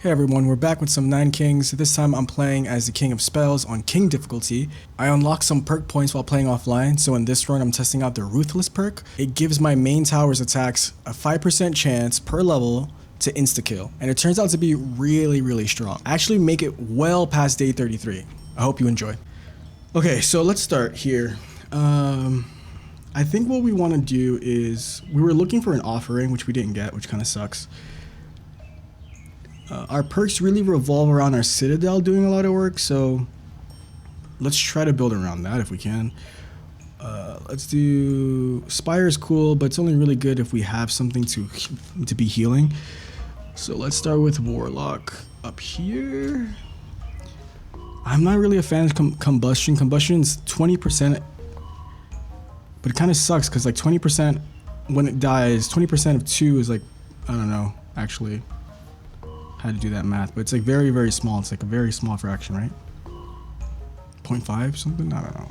Hey everyone, we're back with some 9 Kings. This time I'm playing as the King of Spells on King difficulty. I unlocked some perk points while playing offline, so in this run I'm testing out the Ruthless perk. It gives my main tower's attacks a 5% chance per level to insta-kill, and it turns out to be really strong. I actually make it well past day 33. I hope you enjoy. Okay, so let's start here. I think what we want to do is, we were looking for an offering, which we didn't get, which kind of sucks. Our perks really revolve around our citadel doing a lot of work, so let's try to build around that if we can. Let's do Spire is cool, but it's only really good if we have something to be healing. So let's start with Warlock up here. I'm not really a fan of Combustion. Combustion's 20%, but it kind of sucks because like 20% when it dies, 20% of 2 is like, I don't know, actually. Had to do that math, but it's like very small. It's like a very small fraction, right? 0.5 something? I don't know.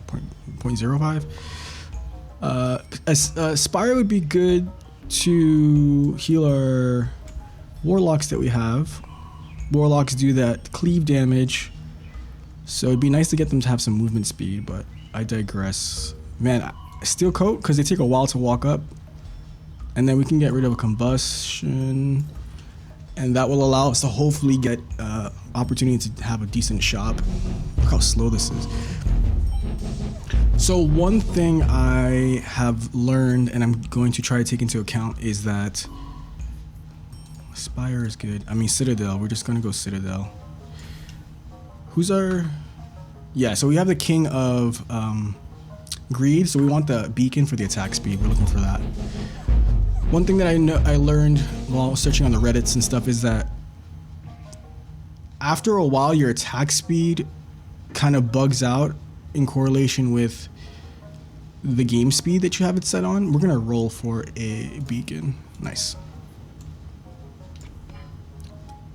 0.05. Spire would be good to heal our Warlocks that we have. Warlocks do that cleave damage, so it'd be nice to get them to have some movement speed, but I digress. Man, Steel Coat, because they take a while to walk up, and then we can get rid of a Combustion. And that will allow us to hopefully get opportunity to have a decent shop. Look how slow this is. So one thing I have learned and I'm going to try to take into account is that Spire is good. I mean Citadel, we're just gonna go Citadel. Who's our... Yeah, so we have the King of Greed, so we want the beacon for the attack speed. We're looking for that. One thing that I learned while searching on the Reddits and stuff is that after a while your attack speed kind of bugs out in correlation with the game speed that you have it set on. We're gonna roll for a beacon. Nice.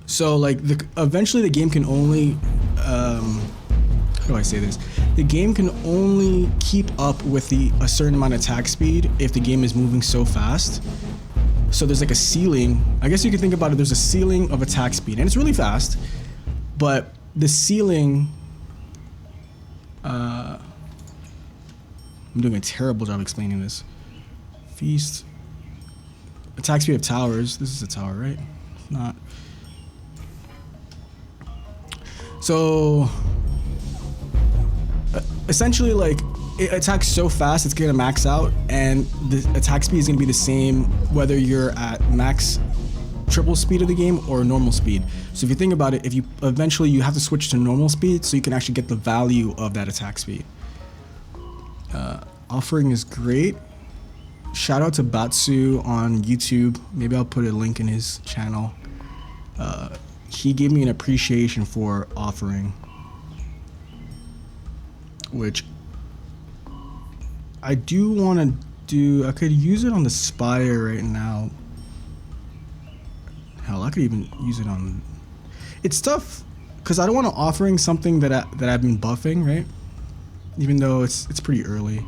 So like eventually the game can only how do I say this? The game can only keep up with a certain amount of attack speed if the game is moving so fast. So there's like a ceiling. I guess you can think about it, there's a ceiling of attack speed, and it's really fast, but the ceiling, I'm doing a terrible job explaining this. Feast, attack speed of towers. This is a tower, right? Not. So essentially, like, it attacks so fast it's gonna max out, and the attack speed is gonna be the same whether you're at max triple speed of the game or normal speed. So if you think about it, if you eventually you have to switch to normal speed so you can actually get the value of that attack speed. Offering is great. Shout out to Batsu on YouTube. Maybe I'll put a link in his channel. He gave me an appreciation for offering, which I do want to do. I could use it on the Spire right now. Hell, I could even use it on... It's tough because I don't want to offering something that I've been buffing, right? Even though it's pretty early. I'm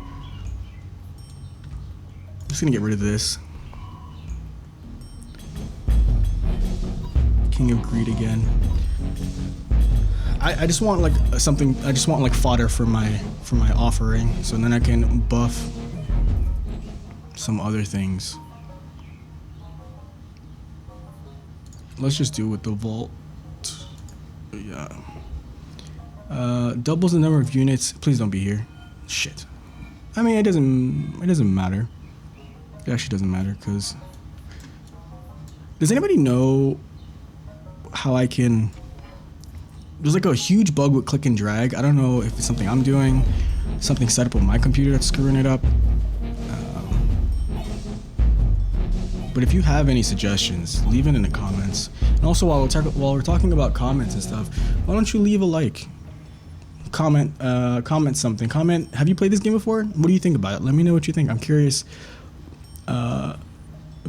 just gonna get rid of this. King of Greed again. I just want like something. I just want like fodder for my offering, so then I can buff some other things. Let's just do it with the vault. Yeah. Doubles the number of units. Please don't be here. Shit. I mean, it doesn't matter. It actually doesn't matter because. Does anybody know how I can? There's like a huge bug with click and drag. I don't know if it's something I'm doing, something set up on my computer that's screwing it up. But if you have any suggestions, leave it in the comments. And also, while we're talking about comments and stuff, why don't you leave a like? Comment something. Comment. Have you played this game before? What do you think about it? Let me know what you think. I'm curious. I'm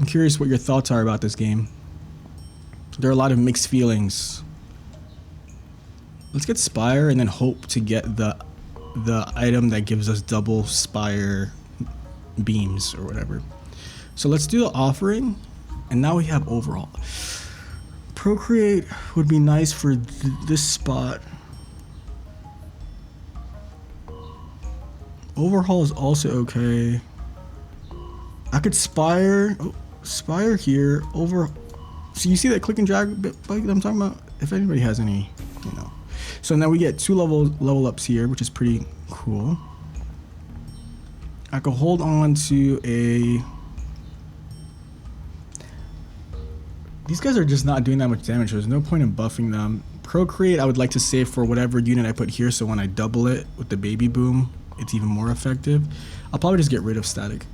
curious what your thoughts are about this game. There are a lot of mixed feelings. Let's get Spire and then hope to get the item that gives us double Spire beams or whatever. So let's do the offering, and now we have overall. Procreate would be nice for this spot. Overhaul is also okay. I could spire. Oh, spire here. So you see that click and drag bit that I'm talking about? If anybody has any, you know. So now we get 2 level ups here, which is pretty cool. I could hold on to a... These guys are just not doing that much damage. There's no point in buffing them. Procreate, I would like to save for whatever unit I put here, so when I double it with the baby boom, it's even more effective. I'll probably just get rid of static.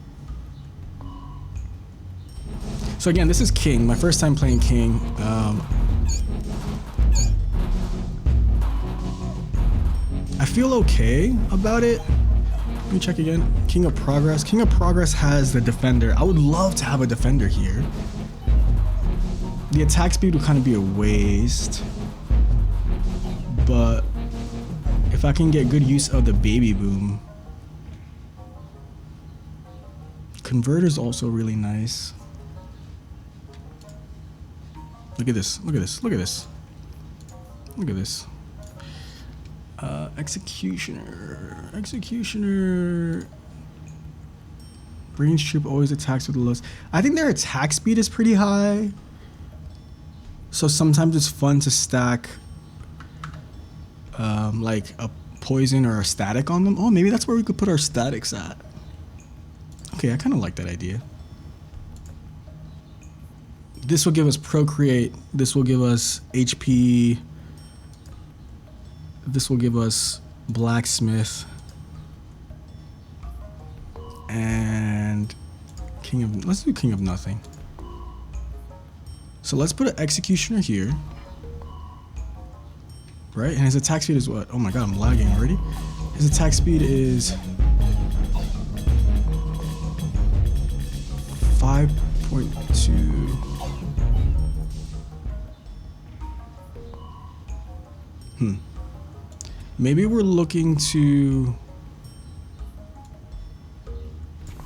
So again, this is King. My first time playing King. I feel okay about it. Let me check again. King of Progress. King of Progress has the Defender. I would love to have a Defender here. The attack speed would kind of be a waste. But if I can get good use of the baby boom. Converter's also really nice. Look at this. Look at this. Look at this. Look at this. Executioner. Executioner. Range troop always attacks with the lowest. I think their attack speed is pretty high. So sometimes it's fun to stack like a poison or a static on them. Oh, maybe that's where we could put our statics at. Okay, I kind of like that idea. This will give us Procreate. This will give us HP. This will give us Blacksmith. And King of... Let's do King of Nothing. So let's put an Executioner here. Right? And his attack speed is what? Oh my god, I'm lagging already. His attack speed is 5.2. Maybe we're looking to...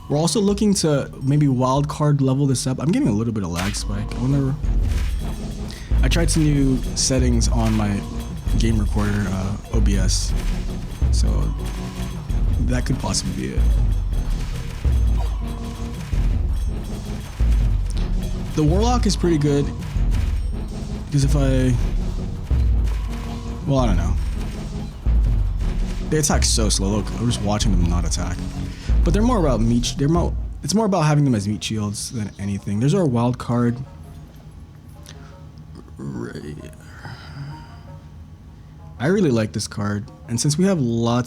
We're also looking to maybe wild card level this up. I'm getting a little bit of lag spike. I tried some new settings on my game recorder, OBS. So that could possibly be it. The Warlock is pretty good. Because if I... Well, I don't know. They attack so slow. Look, I'm just watching them not attack. But they're more about meat. It's more about having them as meat shields than anything. There's our wild card. Right. I really like this card, and since we have a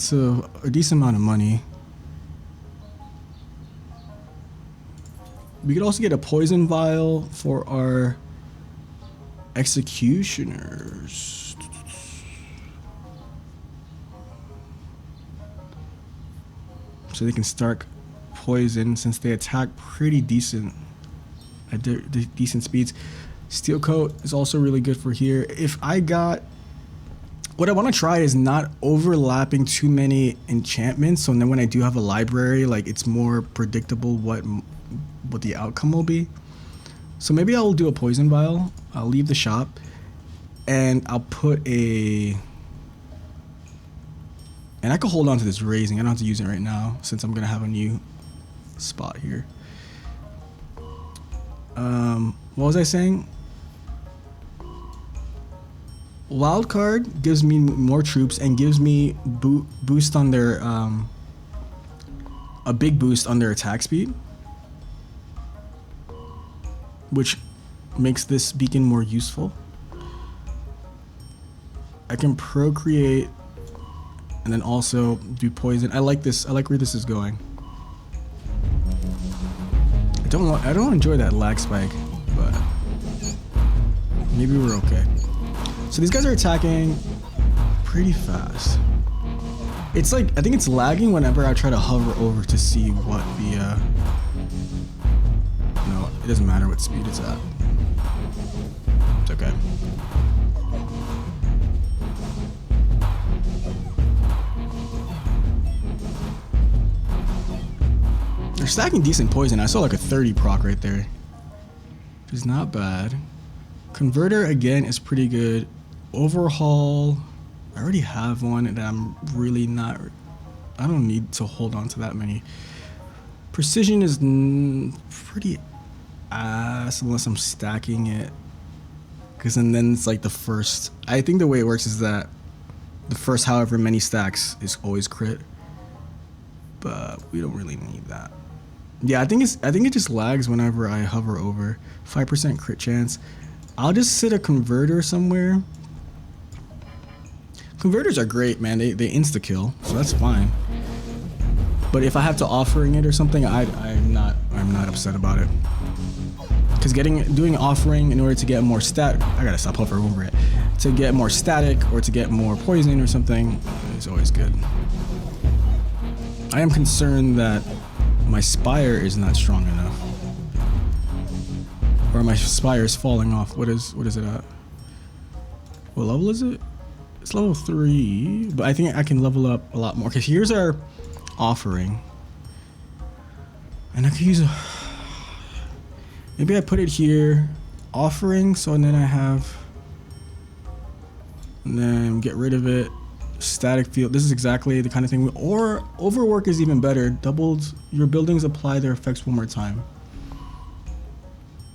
decent amount of money, we could also get a poison vial for our executioners. So they can start poison since they attack pretty decent at decent speeds. Steel Coat is also really good for here. If I got... What I want to try is not overlapping too many enchantments, so then when I do have a library, like it's more predictable what the outcome will be. So maybe I'll do a poison vial. I'll leave the shop, and I'll put a... And I can hold on to this raising. I don't have to use it right now since I'm gonna have a new spot here. What was I saying? Wild card gives me more troops and gives me boost on their a big boost on their attack speed, which makes this beacon more useful. I can procreate and then also do poison. I like this. I like where this is going. I don't enjoy that lag spike, but maybe we're okay. So these guys are attacking pretty fast. It's like, I think it's lagging whenever I try to hover over to see what the, no, it doesn't matter what speed it's at. It's okay. They're stacking decent poison. I saw like a 30 proc right there, which is not bad. Converter again is pretty good. Overhaul, I already have one and I'm really not, I don't need to hold on to that many. Precision is pretty ass unless I'm stacking it. Because and then it's like the first, I think the way it works is that the first however many stacks is always crit. But we don't really need that. Yeah, I think it just lags whenever I hover over. 5% crit chance. I'll just sit a converter somewhere. Converters are great, man. They insta kill, so that's fine. But if I have to offering it or something, I'm not upset about it. Because doing offering in order to get more stat, I gotta stop hovering over it. To get more static or to get more poison or something is always good. I am concerned that my spire is not strong enough. Or my spire is falling off. What is it at? What level is it? It's level 3, but I think I can level up a lot more. Because here's our offering. And I could use a... Maybe I put it here. Offering, so then I have... And then get rid of it. Static field. This is exactly the kind of thing. Or overwork is even better. Doubled. Your buildings apply their effects one more time.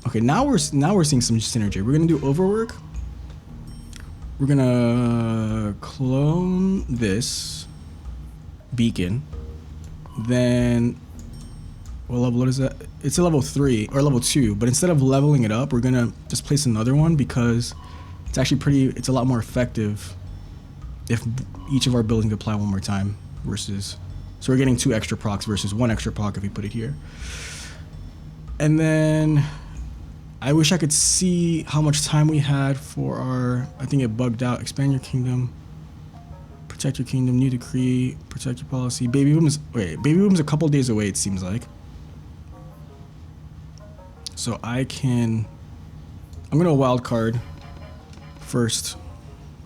Okay, now we're seeing some synergy. We're gonna do overwork. We're gonna clone this beacon. Then what is that? It's a level 3 or level 2, but instead of leveling it up, we're gonna just place another one because it's actually it's a lot more effective if each of our buildings apply one more time versus, so we're getting 2 extra procs versus 1 extra proc if we put it here. And then I wish I could see how much time we had for our, I think it bugged out. Expand your kingdom, protect your kingdom, new decree, protect your policy. Baby boom's a couple days away, it seems like. So I'm gonna wild card first,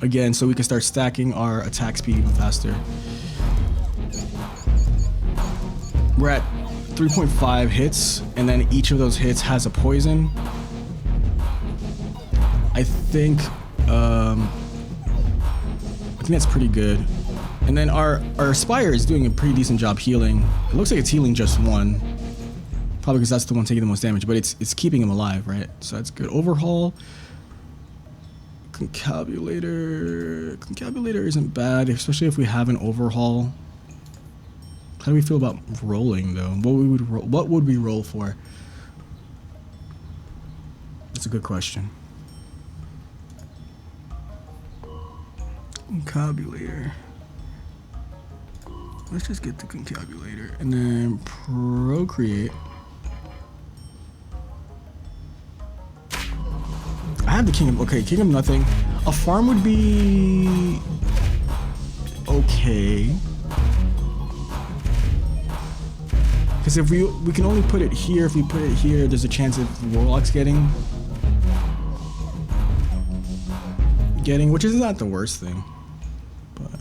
again, so we can start stacking our attack speed even faster. We're at 3.5 hits, and then each of those hits has a poison. I think that's pretty good. And then our Spire is doing a pretty decent job healing. It looks like it's healing just 1. Probably because that's the one taking the most damage, but it's keeping him alive, right? So that's good. Overhaul. Concabulator. Concabulator isn't bad, especially if we have an overhaul. How do we feel about rolling though? What would we roll for? That's a good question. Concabulator. Let's just get the concabulator and then procreate. I have the kingdom. Okay, kingdom nothing. A farm would be okay. Because if we can only put it here. If we put it here, there's a chance of warlocks getting, which is not the worst thing. But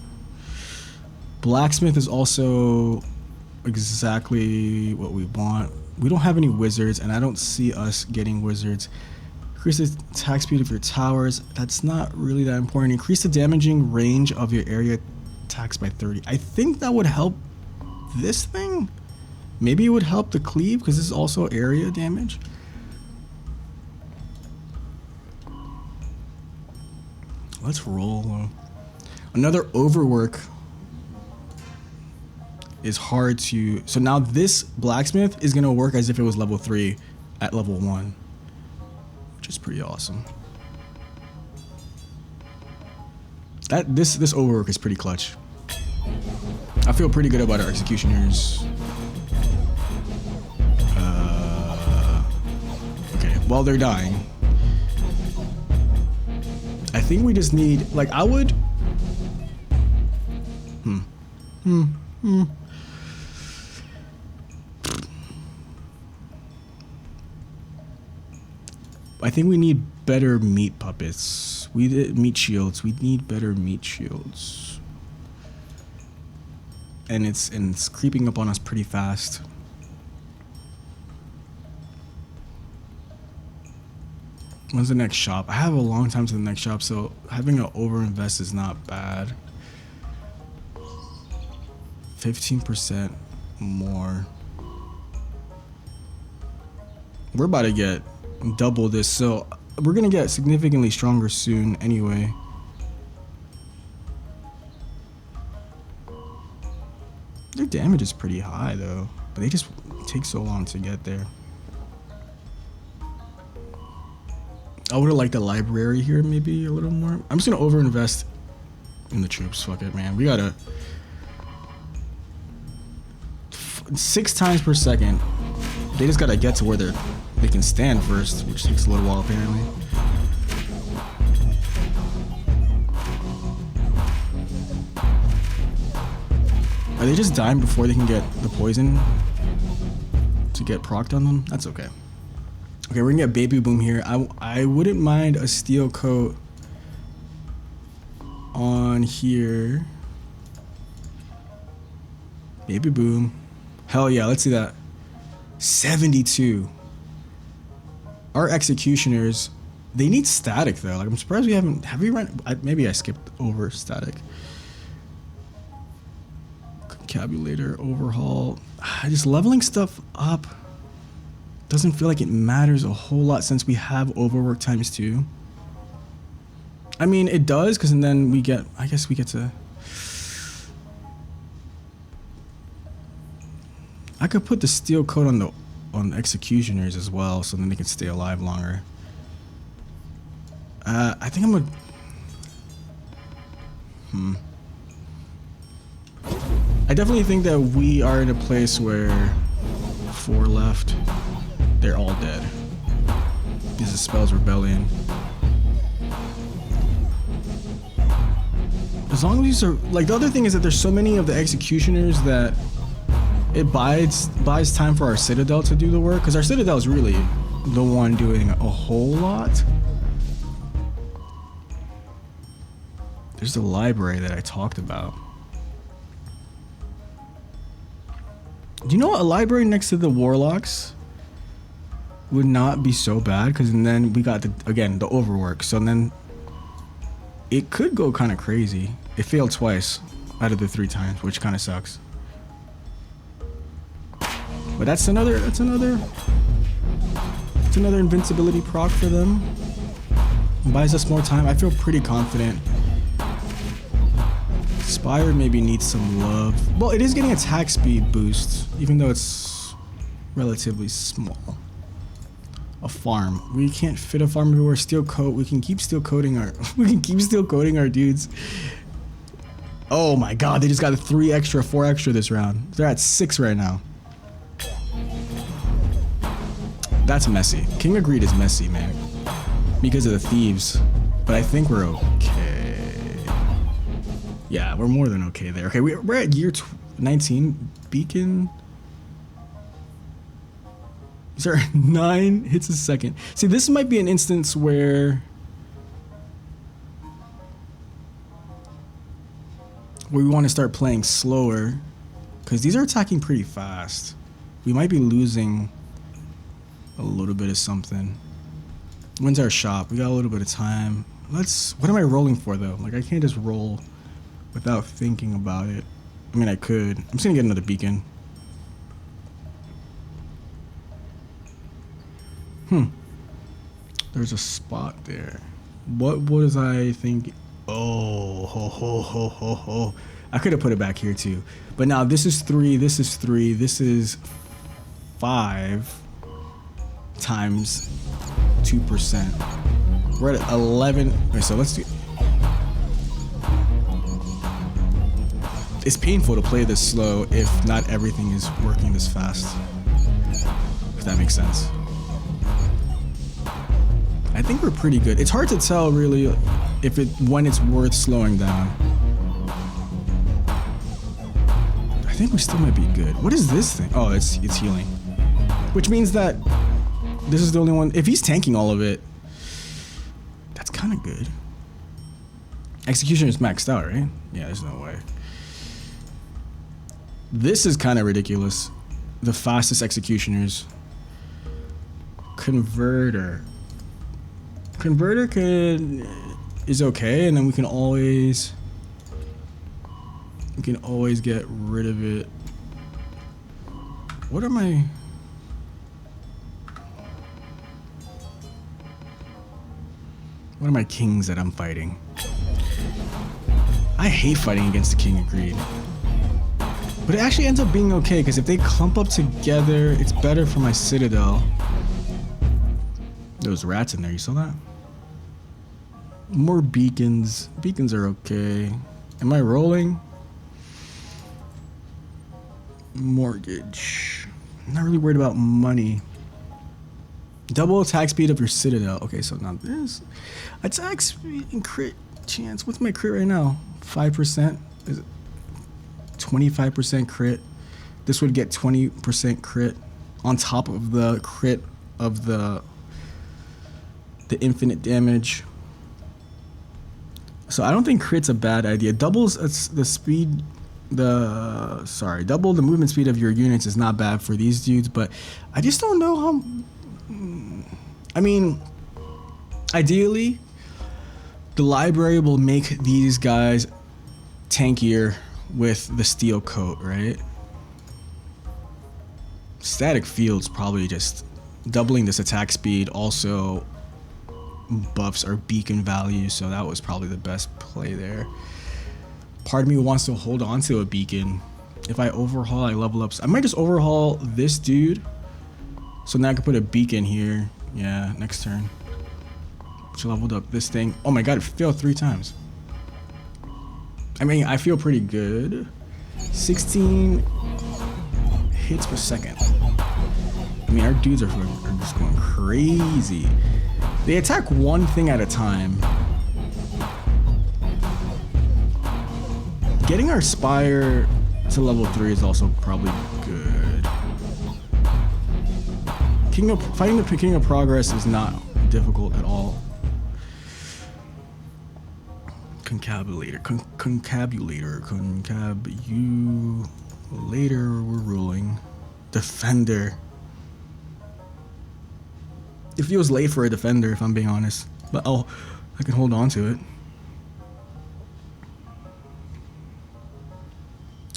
blacksmith is also exactly what we want. We don't have any wizards, and I don't see us getting wizards. Increase the attack speed of your towers. That's not really that important. Increase the damaging range of your area attacks by 30. I think that would help this thing. Maybe it would help the cleave because this is also area damage. Let's roll. Another overwork is hard to... So now this blacksmith is going to work as if it was level 3 at level 1. Which is pretty awesome. This overwork is pretty clutch. I feel pretty good about our executioners. Okay, while they're dying, I think we just need, like, I would... I think we need better meat puppets. Meat shields. We need better meat shields. And it's creeping up on us pretty fast. When's the next shop? I have a long time to the next shop, so having an overinvest is not bad. 15% more. We're about to get double this, so we're gonna get significantly stronger soon anyway. Their damage is pretty high though, but they just take so long to get there. I would have liked the library here maybe a little more. I'm just gonna overinvest in the troops. Fuck it, man. We gotta 6 times per second. They just gotta get to where they can stand first, which takes a little while apparently. Are they just dying before they can get the poison to get procced on them? That's okay. Okay, we're gonna get Baby Boom here. I wouldn't mind a steel coat on here. Baby Boom. Hell yeah, let's see that. 72. Our executioners, they need static though. Like I'm surprised we haven't. Have we run? Maybe I skipped over static. Concabulator overhaul. Just leveling stuff up doesn't feel like it matters a whole lot since we have overwork ×2. I mean, it does because then we get. I guess we get to. I could put the steel coat on the executioners as well, so then they can stay alive longer. I think I'm gonna. I definitely think that we are in a place where 4 left. They're all dead. This is Spells Rebellion. As long as these are like the other thing is that there's so many of the executioners that it buys time for our Citadel to do the work, because our Citadel is really the one doing a whole lot. There's the library that I talked about. Do you know a library next to the Warlocks would not be so bad? Because then we got the overwork. So then it could go kind of crazy. It failed twice out of the 3 times, which kind of sucks. But that's another invincibility proc for them. It buys us more time. I feel pretty confident. Spire maybe needs some love. Well, it is getting attack speed boost, even though it's relatively small. A farm. We can't fit a farm everywhere. Steel coat. We can keep steel coating our. We can keep steel coating our dudes. Oh my God! They just got 3 extra, 4 extra this round. They're at 6 right now. That's messy. King of Greed is messy, man, because of the thieves. But I think we're okay. Yeah, we're more than okay there. Okay, we're at year 19. Beacon. Is there 9 hits a second? See, this might be an instance where we want to start playing slower, because these are attacking pretty fast. We might be losing a little bit of something. When's our shop? We got a little bit of time. What am I rolling for though? Like I can't just roll without thinking about it. I mean, I could. I'm just gonna get another beacon. There's a spot there. What was I thinking? Oh, ho, ho, ho, ho, ho. I could have put it back here too. But now this is 3, this is 3, this is 5 times 2%. We're at 11. Okay, so let's do. It's painful to play this slow if not everything is working this fast. If that makes sense. I think we're pretty good. It's hard to tell really when it's worth slowing down. I think we still might be good. What is this thing? Oh, it's healing. Which means that this is the only one. If he's tanking all of it, that's kind of good. Execution is maxed out, right? Yeah, there's no way. This is kind of ridiculous. The fastest executioners. Converter. Converter is okay, and then we can always get rid of it. What are my kings that I'm fighting? I hate fighting against the King of Greed. But it actually ends up being okay, because if they clump up together, it's better for my citadel. Those rats in there, you saw that? More beacons. Beacons are okay. Am I rolling? Mortgage. I'm not really worried about money. Double attack speed of your citadel. Okay, so now there's attack speed and crit chance. What's my crit right now? 5%? Is it 25% crit? This would get 20% crit on top of the crit of the infinite damage. So I don't think crit's a bad idea. Doubles the speed, double the movement speed of your units is not bad for these dudes, but I just don't know how. I mean, ideally, the library will make these guys tankier with the steel coat, right? Static field's probably just doubling this attack speed also buffs our beacon value, so that was probably the best play there. Part of me wants to hold on to a beacon. If I overhaul, I level up. I might just overhaul this dude, so now I can put a beacon here. Yeah, next turn. Which leveled up this thing. Oh my god, it failed 3 times. I mean, I feel pretty good. 16 hits per second. I mean, our dudes are just going crazy. They attack one thing at a time. Getting our Spire to level 3 is also probably good. Fighting the King of Progress is not difficult at all. Concabulator, we're ruling. Defender. It feels late for a defender, if I'm being honest, but I can hold on to it.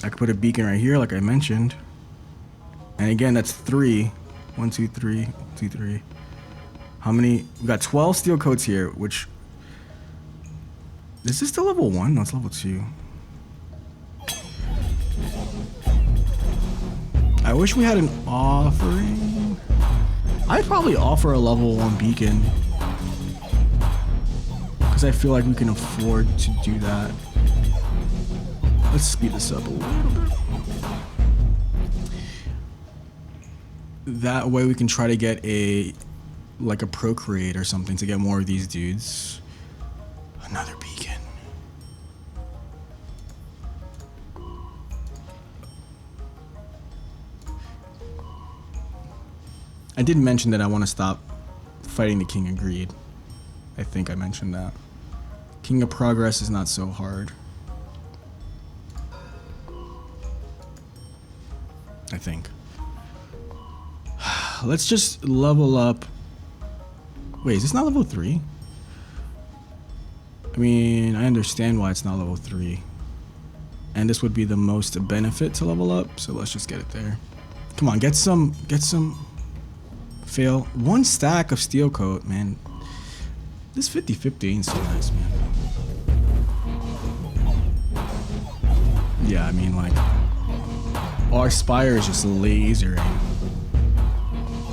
I could put a beacon right here, like I mentioned. And again, that's 3. 1, 2, 3, 1, 2, 3. How many? We got 12 steel coats here, which... Is this still level 1? No, it's level 2. I wish we had an offering. I'd probably offer a level 1 beacon, because I feel like we can afford to do that. Let's speed this up a little bit. That way we can try to get a procreate or something to get more of these dudes. Another beacon. I did mention that I want to stop fighting the King of Greed. I think I mentioned that. King of Progress is not so hard. I think. Let's just level up. Wait, is this not level 3? I mean, I understand why it's not level 3. And this would be the most benefit to level up, so let's just get it there. Come on, get some fail. 1 stack of steel coat, man. This 50-50 ain't so nice, man. Yeah, I mean, like, our Spire is just lasering.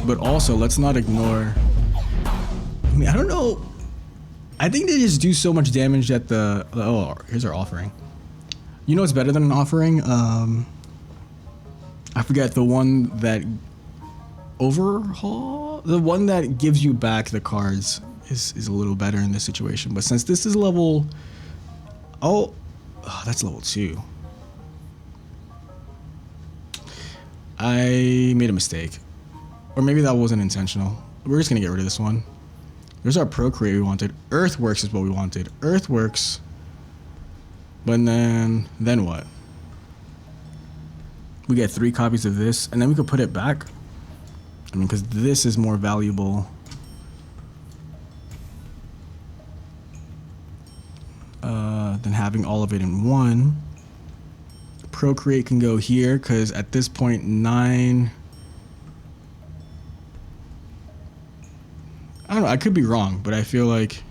But also, let's not ignore... I mean, I don't know. I think they just do so much damage that the... Oh, here's our offering. You know what's better than an offering? I forget, the one that... Overhaul? The one that gives you back the cards is a little better in this situation. But since this is level... Oh, that's level 2. I made a mistake. Or maybe that wasn't intentional. We're just gonna get rid of this one. There's our procreate we wanted. Earthworks is what we wanted. Earthworks. But then what? We get 3 copies of this, and then we could put it back. I mean, because this is more valuable. than having all of it in one. Procreate can go here because at this point 9, I don't know, I could be wrong, but I feel like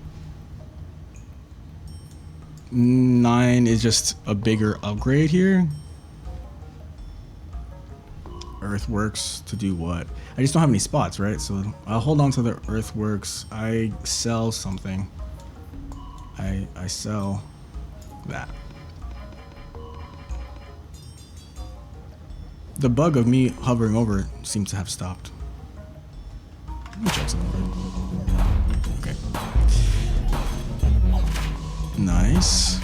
9 is just a bigger upgrade here. Earthworks to do what? I just don't have any spots, right? So I'll hold on to the earthworks. I sell something. I sell that. The bug of me hovering over it seems to have stopped. Let me check something. Okay. Nice.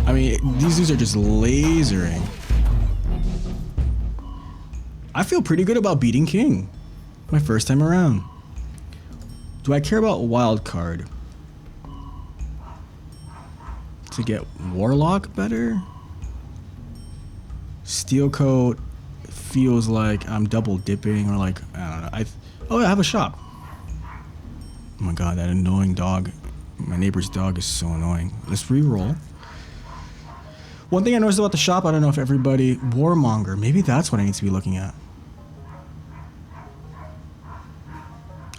I mean, these dudes are just lasering. I feel pretty good about beating King. My first time around. Do I care about wild card? To get Warlock better? Steel Coat feels like I'm double dipping or like, I don't know. Oh, I have a shop. Oh my god, that annoying dog. My neighbor's dog is so annoying. Let's re-roll. One thing I noticed about the shop, I don't know if everybody... Warmonger. Maybe that's what I need to be looking at.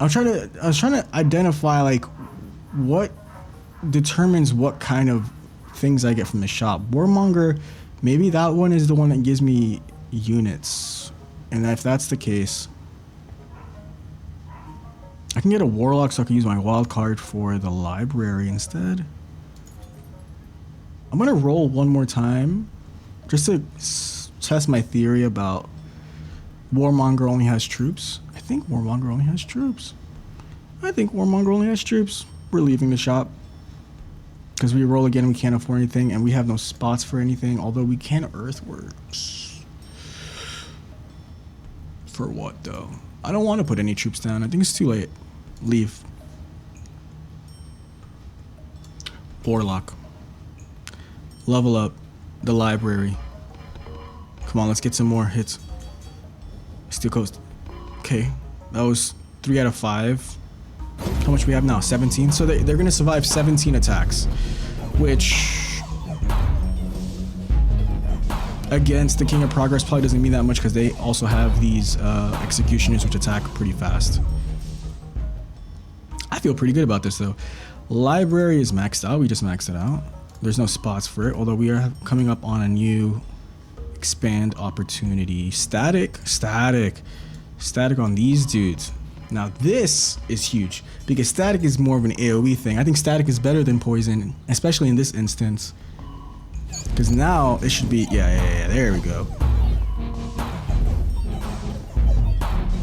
I was trying to identify like what determines what kind of things I get from the shop. Warmonger, maybe that one is the one that gives me units. And if that's the case, I can get a Warlock so I can use my wild card for the library instead. I'm gonna roll one more time just to test my theory about Warmonger only has troops. I think Warmonger only has troops. We're leaving the shop. Because we roll again, we can't afford anything, and we have no spots for anything, although we can earthworks. For what, though? I don't want to put any troops down. I think it's too late. Leave. Warlock. Level up the library. Come on, let's get some more hits. Steel Coast. Okay, that was 3 out of 5. How much we have now? 17. So they're going to survive 17 attacks, which against the King of Progress probably doesn't mean that much because they also have these executioners which attack pretty fast. I feel pretty good about this though. Library is maxed out. We just maxed it out. There's no spots for it, although we are coming up on a new expand opportunity. Static on these dudes. Now this is huge because static is more of an AoE thing. I think static is better than poison, especially in this instance. Because now it should be, yeah, there we go.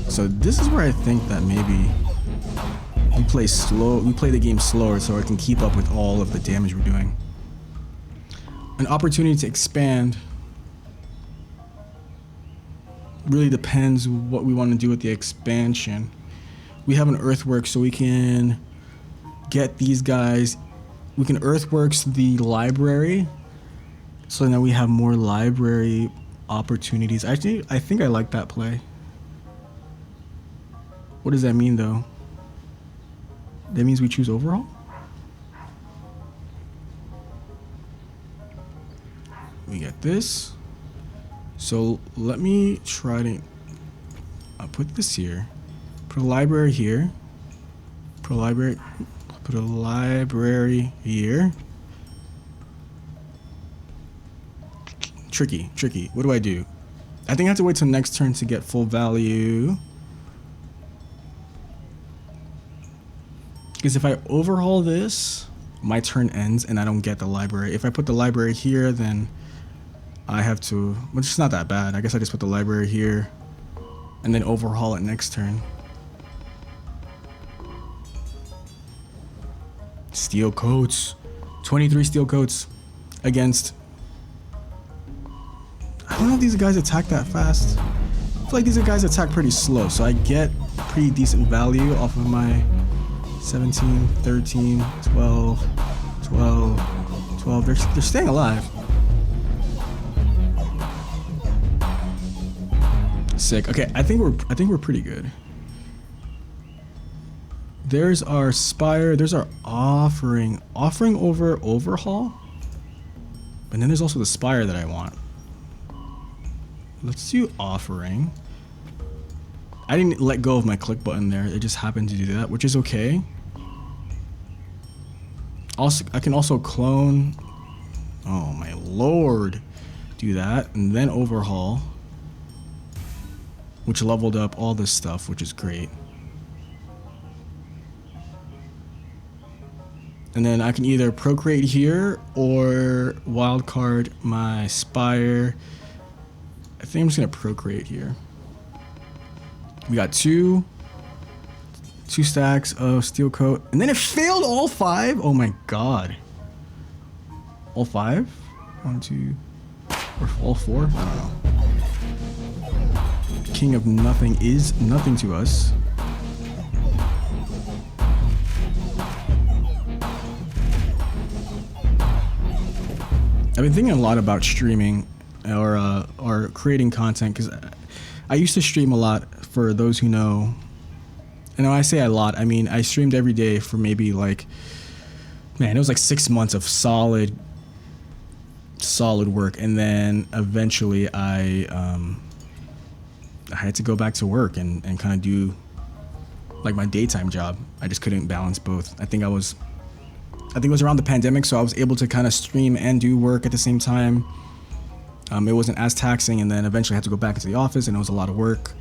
So this is where I think that maybe we play the game slower so I can keep up with all of the damage we're doing. An opportunity to expand really depends what we want to do with the expansion. We have an earthwork, so we can get these guys. We can earthworks the library, so now we have more library opportunities. Actually, I think I like that play. What does that mean, though? That means we choose overhaul? We get this. So let me try to put this here. Put a library here. Put a library here. Tricky. What do I do? I think I have to wait till next turn to get full value. Because if I overhaul this, my turn ends and I don't get the library. If I put the library here, then I have to, which is not that bad. I guess I just put the library here and then overhaul it next turn. Steel coats. 23 steel coats against... I don't know if these guys attack that fast. I feel like these guys attack pretty slow, so I get pretty decent value off of my 17, 13, 12, 12. They're staying alive. Sick. Okay, I think we're pretty good. There's our Spire. There's our offering. Offering over overhaul. And then there's also the Spire that I want. Let's do offering. I didn't let go of my click button there. It just happened to do that, which is okay. Also, I can also clone. Oh my lord. Do that and then overhaul, which leveled up all this stuff, which is great. And then I can either procreate here or wildcard my Spire. I think I'm just gonna procreate here. We got two stacks of steel coat, and then it failed all 5. Oh my god! All 5? 1, 2, or all 4? I don't know. King of nothing is nothing to us. I've been thinking a lot about streaming or creating content, because I used to stream a lot. For those who know, and when I say a lot, I mean I streamed every day for maybe like, man, it was like 6 months of solid work, and then eventually I had to go back to work and kind of do like my daytime job. I just couldn't balance both. I think it was around the pandemic, so I was able to kind of stream and do work at the same time. It wasn't as taxing, and then eventually I had to go back into the office, and it was a lot of work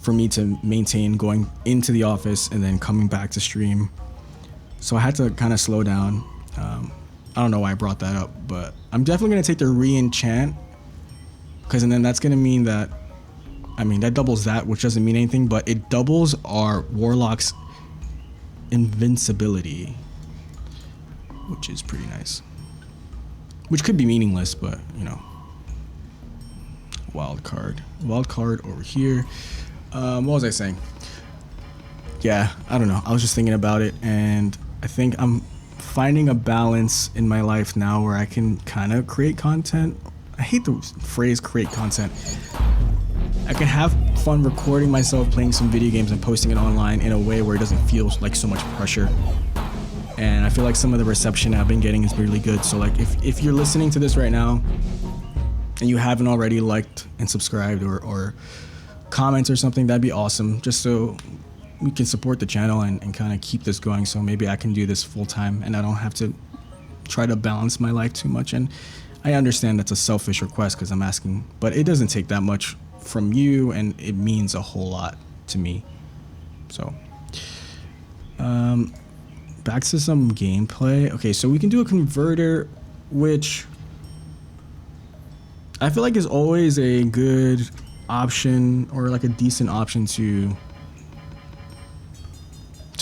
for me to maintain going into the office and then coming back to stream. So I had to kind of slow down. I don't know why I brought that up, but I'm definitely going to take the re-enchant, because then that's going to mean that, I mean, that doubles that, which doesn't mean anything, but it doubles our Warlock's invincibility, which is pretty nice. Which could be meaningless, but, you know. Wild card over here. What was I saying? Yeah, I don't know. I was just thinking about it, and I think I'm finding a balance in my life now where I can kind of create content. I hate the phrase create content. I can have fun recording myself playing some video games and posting it online in a way where it doesn't feel like so much pressure. And I feel like some of the reception I've been getting is really good. So like if you're listening to this right now and you haven't already liked and subscribed or comments or something, that'd be awesome, just so we can support the channel and kind of keep this going, so maybe I can do this full time and I don't have to try to balance my life too much. And I understand that's a selfish request because I'm asking, but it doesn't take that much from you, and it means a whole lot to me. So back to some gameplay. Okay, so we can do a converter, which I feel like is always a good option, or like a decent option to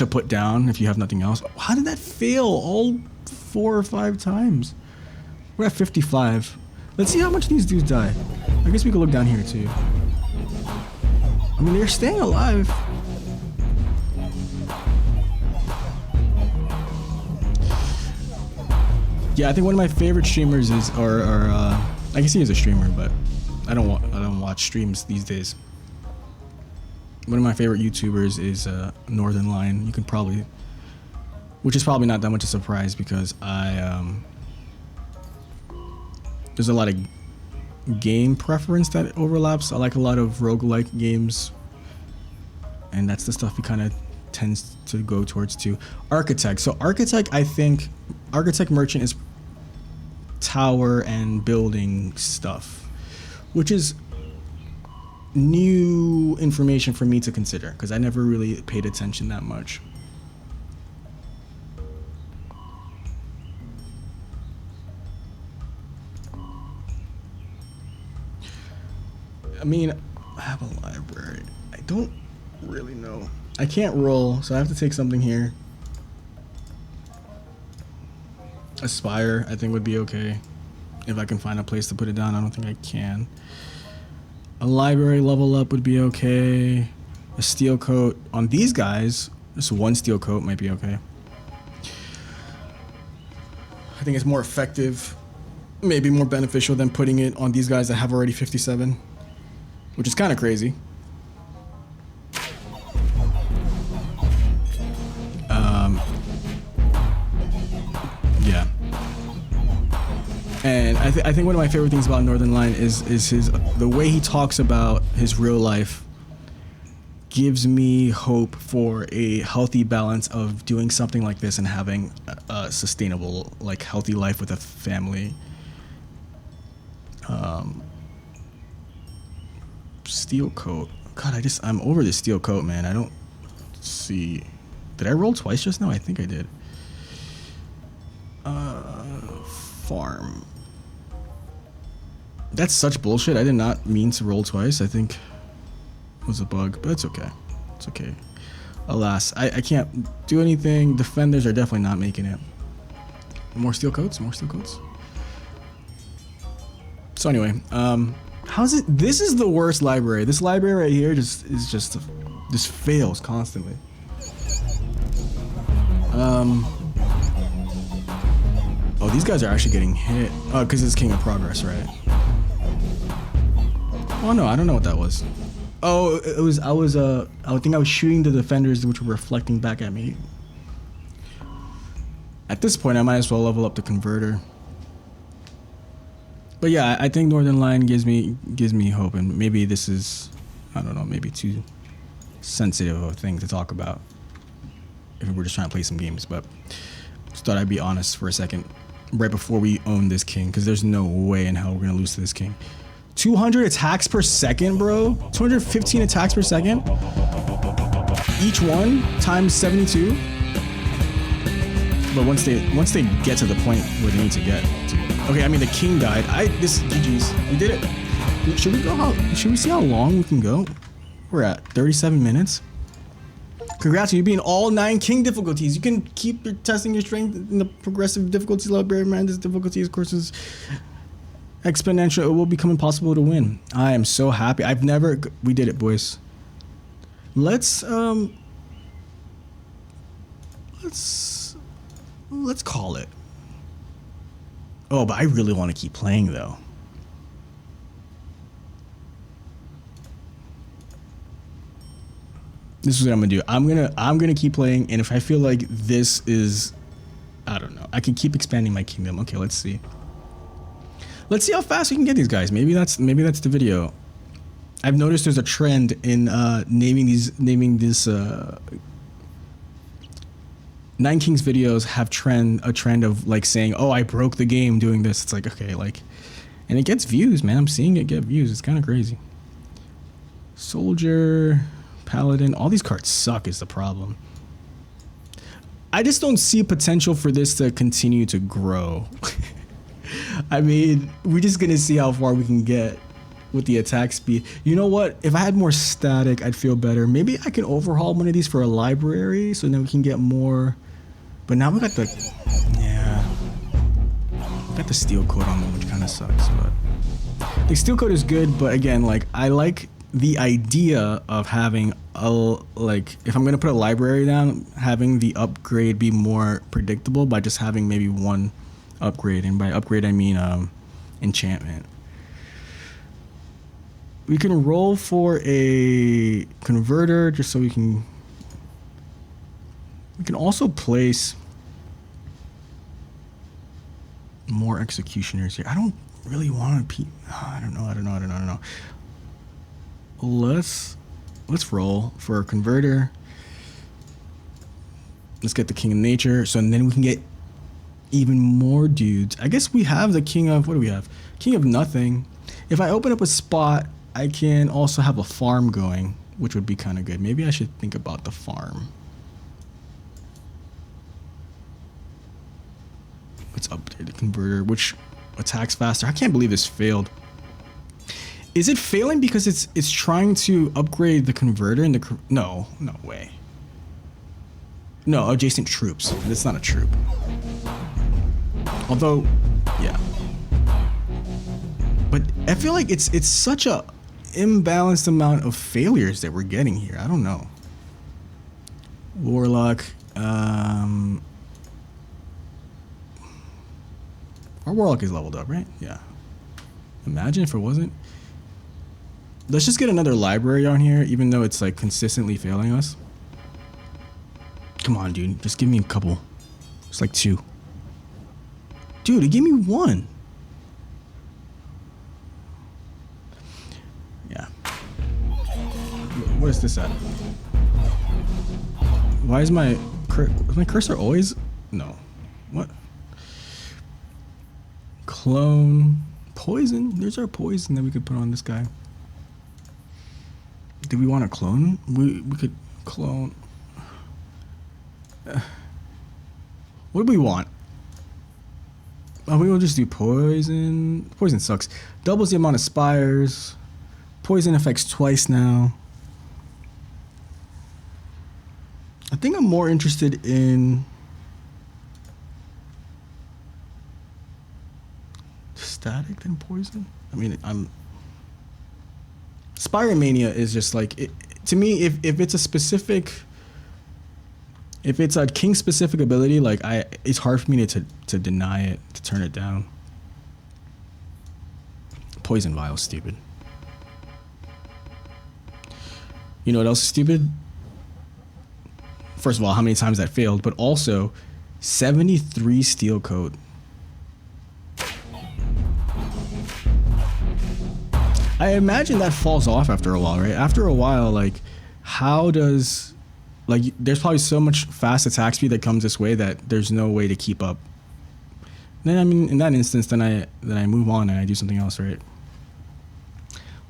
put down if you have nothing else. How did that fail all 4 or 5 times? We're at 55. Let's see how much these dudes die. I guess we could look down here too. I mean, they're staying alive. Yeah, I think one of my favorite streamers is, I guess he is a streamer, but I don't watch streams these days. One of my favorite YouTubers is Northern Lion. You can probably, which is probably not that much a surprise because there's a lot of game preference that overlaps. I like a lot of roguelike games, and that's the stuff he kind of tends to go towards too. Architect. So Architect, I think Architect Merchant is tower and building stuff, which is new information for me to consider because I never really paid attention that much. I mean, I have a library. I don't really know. I can't roll, so I have to take something here. Aspire, I think, would be okay. If I can find a place to put it down. I don't think I can. A library level up would be okay. A steel coat on these guys. Just one steel coat might be okay. I think it's more effective, maybe more beneficial than putting it on these guys that have already 57, which is kind of crazy. And I think one of my favorite things about Northern Line is the way he talks about his real life gives me hope for a healthy balance of doing something like this and having a sustainable, like, healthy life with a family. Steel coat. God, I'm over this steel coat, man. I don't see. Did I roll twice just now? I think I did. Farm. That's such bullshit. I did not mean to roll twice. I think it was a bug, but it's okay. It's okay. Alas, I can't do anything. Defenders are definitely not making it. More steel coats? More steel coats? So anyway, how's it? This is the worst library. This library right here just fails constantly. Oh, these guys are actually getting hit. Oh, because it's King of Progress, right? Oh no, I don't know what that was. Oh, it was. I think I was shooting the defenders, which were reflecting back at me. At this point, I might as well level up the converter. But yeah, I think Northern Line gives me hope, and maybe this is, I don't know, maybe too sensitive of a thing to talk about if we're just trying to play some games. But just thought I'd be honest for a second, right before we own this king, because there's no way in hell we're gonna lose to this king. 200 attacks per second, bro. 215 attacks per second. Each one times 72. But once they get to the point where they need to get to. Okay, I mean the king died. This GG's. We did it. Should we see how long we can go? We're at 37 minutes. Congrats on you being all 9 king difficulties. You can keep testing your strength in the progressive difficulty level. Bear in mind this difficulty, of course, is exponential. It will become impossible to win. I am so happy. We did it, boys. Let's call it. Oh, but I really want to keep playing though. This is what I'm gonna do. I'm gonna keep playing, and if I feel like this is, I don't know, I can keep expanding my kingdom. Okay, let's see. Let's see how fast we can get these guys. Maybe that's the video. I've noticed there's a trend in naming this 9 Kings videos have a trend of like saying, oh, I broke the game doing this. It's like, okay, like, and it gets views, man. I'm seeing it get views. It's kind of crazy. Soldier, Paladin, all these cards suck is the problem. I just don't see potential for this to continue to grow. I mean, we're just gonna see how far we can get with the attack speed. You know what? If I had more static, I'd feel better. Maybe I can overhaul one of these for a library, so then we can get more. But now we got the steel coat on them, which kind of sucks. But the steel coat is good. But again, like, I like the idea of having if I'm gonna put a library down, having the upgrade be more predictable by just having maybe one upgrade, and by upgrade I mean enchantment. We can roll for a converter just so we can also place more executioners here. I don't really want to I don't know. Let's roll for a converter. Let's get the King of Nature, so then we can get even more dudes. I guess we have the King of, what do we have? King of Nothing. If I open up a spot, I can also have a farm going, which would be kind of good. Maybe I should think about the farm. Let's update the converter, which attacks faster. I can't believe this failed. Is it failing because it's trying to upgrade the converter and no way. No, adjacent troops. It's not a troop. Although, yeah. But I feel like it's such a imbalanced amount of failures that we're getting here. I don't know. Warlock. Our Warlock is leveled up, right? Yeah. Imagine if it wasn't. Let's just get another library on here, even though it's like consistently failing us. Come on, dude. Just give me a couple. It's like 2. Dude, it gave me 1. What's this at? Why is my cursor always? No. What? Clone. Poison. There's our poison that we could put on this guy. Do we want to clone? We could clone. What do we want? Oh, we will just do poison. Poison sucks. Doubles the amount of spires. Poison affects twice now. I think I'm more interested in static than poison. I mean, Spire Mania is just like to me. If it's a specific, if it's a king specific ability, like it's hard for me to deny it, to turn it down. Poison Vial, stupid. You know what else is stupid? First of all, how many times that failed, but also 73 steel coat. I imagine that falls off after a while, right? After a while, like, how does, like, there's probably so much fast attack speed that comes this way that there's no way to keep up. Then, I mean, in that instance, then I move on and I do something else, right?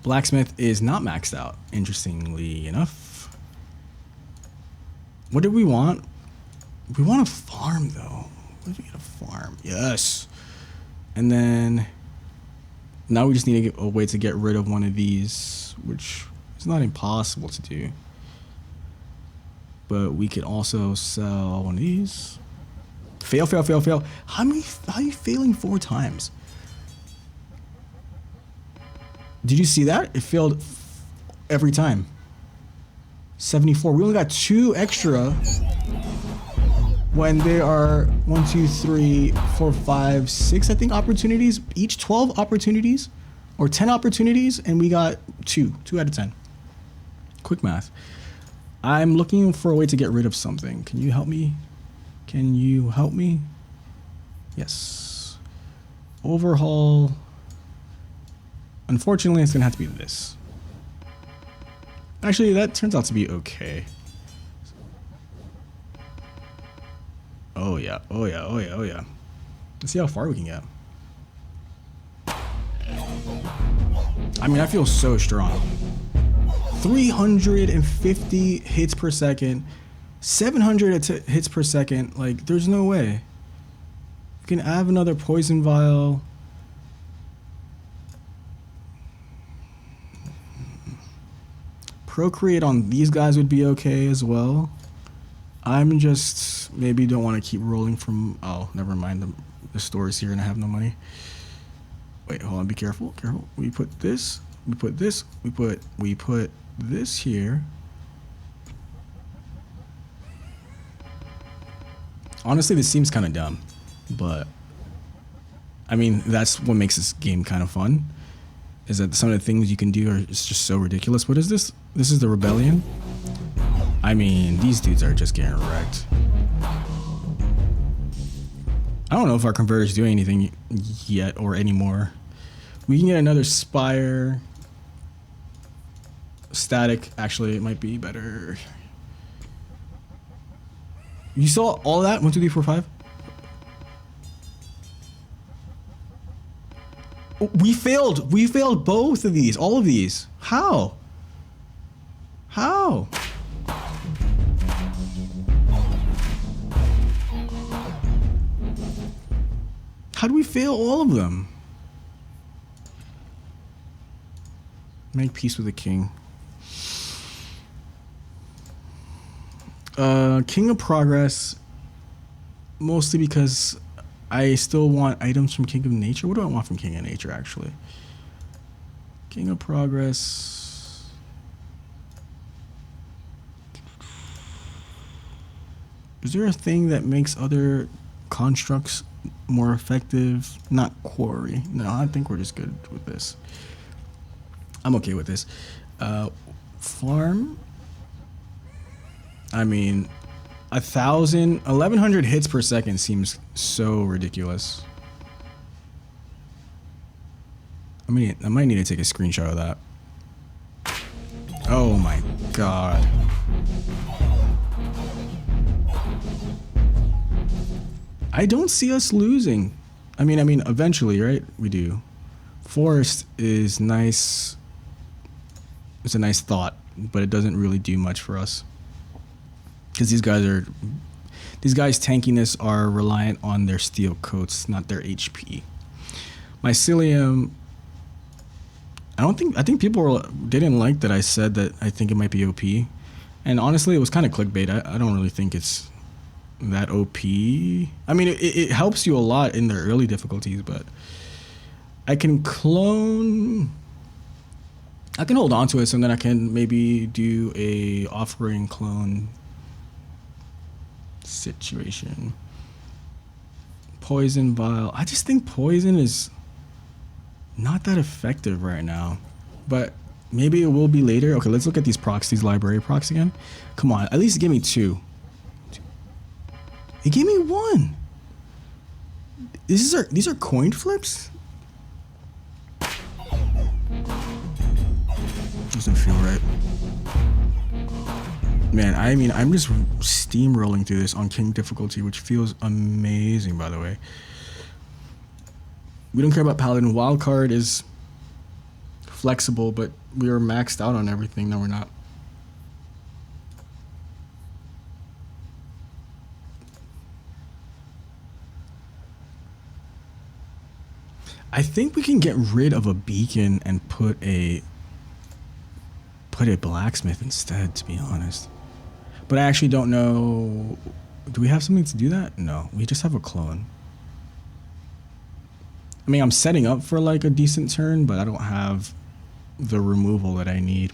Blacksmith is not maxed out, interestingly enough. What do we want? We want a farm, though. What if we get a farm? Yes. And then now we just need to get a way to get rid of one of these, which is not impossible to do. But we could also sell one of these. Fail, fail, fail, fail. How are you failing 4 times? Did you see that? It failed every time. 74. We only got 2 extra when there are 1, 2, 3, 4, 5, 6, I think, opportunities. Each 12 opportunities or 10 opportunities, and we got 2 out of 10. Quick math. I'm looking for a way to get rid of something. Can you help me? Can you help me? Yes. Overhaul. Unfortunately, it's gonna have to be this. Actually, that turns out to be okay. Oh yeah, oh yeah, oh yeah, oh yeah. Let's see how far we can get. I mean, I feel so strong. 350 hits per second, 700 hits per second. Like, there's no way. You can have another poison vial. Procreate on these guys would be okay as well. I'm just maybe don't want to keep rolling from. Oh, never mind. The store's here and I have no money. Wait, hold on. Be careful. Careful. We put this. We put this. We put this here. Honestly, this seems kind of dumb, but I mean, that's what makes this game kind of fun. Is that some of the things you can do are just so ridiculous. What is this? This is the rebellion. I mean, these dudes are just getting wrecked. I don't know if our converter's doing anything yet or anymore. We can get another spire. Static, actually, it might be better. You saw all that? 1, 2, 3, 4, 5? We failed. We failed both of these. All of these. How? How? How do we fail all of them? Make peace with the king. King of Progress. Mostly because I still want items from King of Nature. What do I want from King of Nature, actually? King of Progress. Is there a thing that makes other constructs more effective? Not quarry. No, I think we're just good with this. I'm okay with this. Farm. I mean, 1,100 hits per second seems so ridiculous. I might need to take a screenshot of that. Oh my God. I don't see us losing. I mean, eventually, right? We do. Forest is nice. It's a nice thought, but it doesn't really do much for us. Because these guys' tankiness are reliant on their steel coats, not their HP. Mycelium, I think people didn't like that I said that I think it might be OP. And honestly, it was kind of clickbait. I don't really think it's that OP. I mean, it helps you a lot in the early difficulties, but I can clone. I can hold on to it, so then I can maybe do a offering clone situation. Poison vial. I just think poison is not that effective right now, but maybe it will be later. Okay, let's look at these procs, these library procs again. Come on, at least give me 2. It gave me 1. These are coin flips? Doesn't feel right. Man, I mean, I'm just steamrolling through this on King difficulty, which feels amazing, by the way. We don't care about Paladin. Wildcard is flexible, but we are maxed out on everything. No, we're not. I think we can get rid of a beacon and put a blacksmith instead, to be honest. But I actually don't know. Do we have something to do that? No, we just have a clone. I mean, I'm setting up for like a decent turn, but I don't have the removal that I need.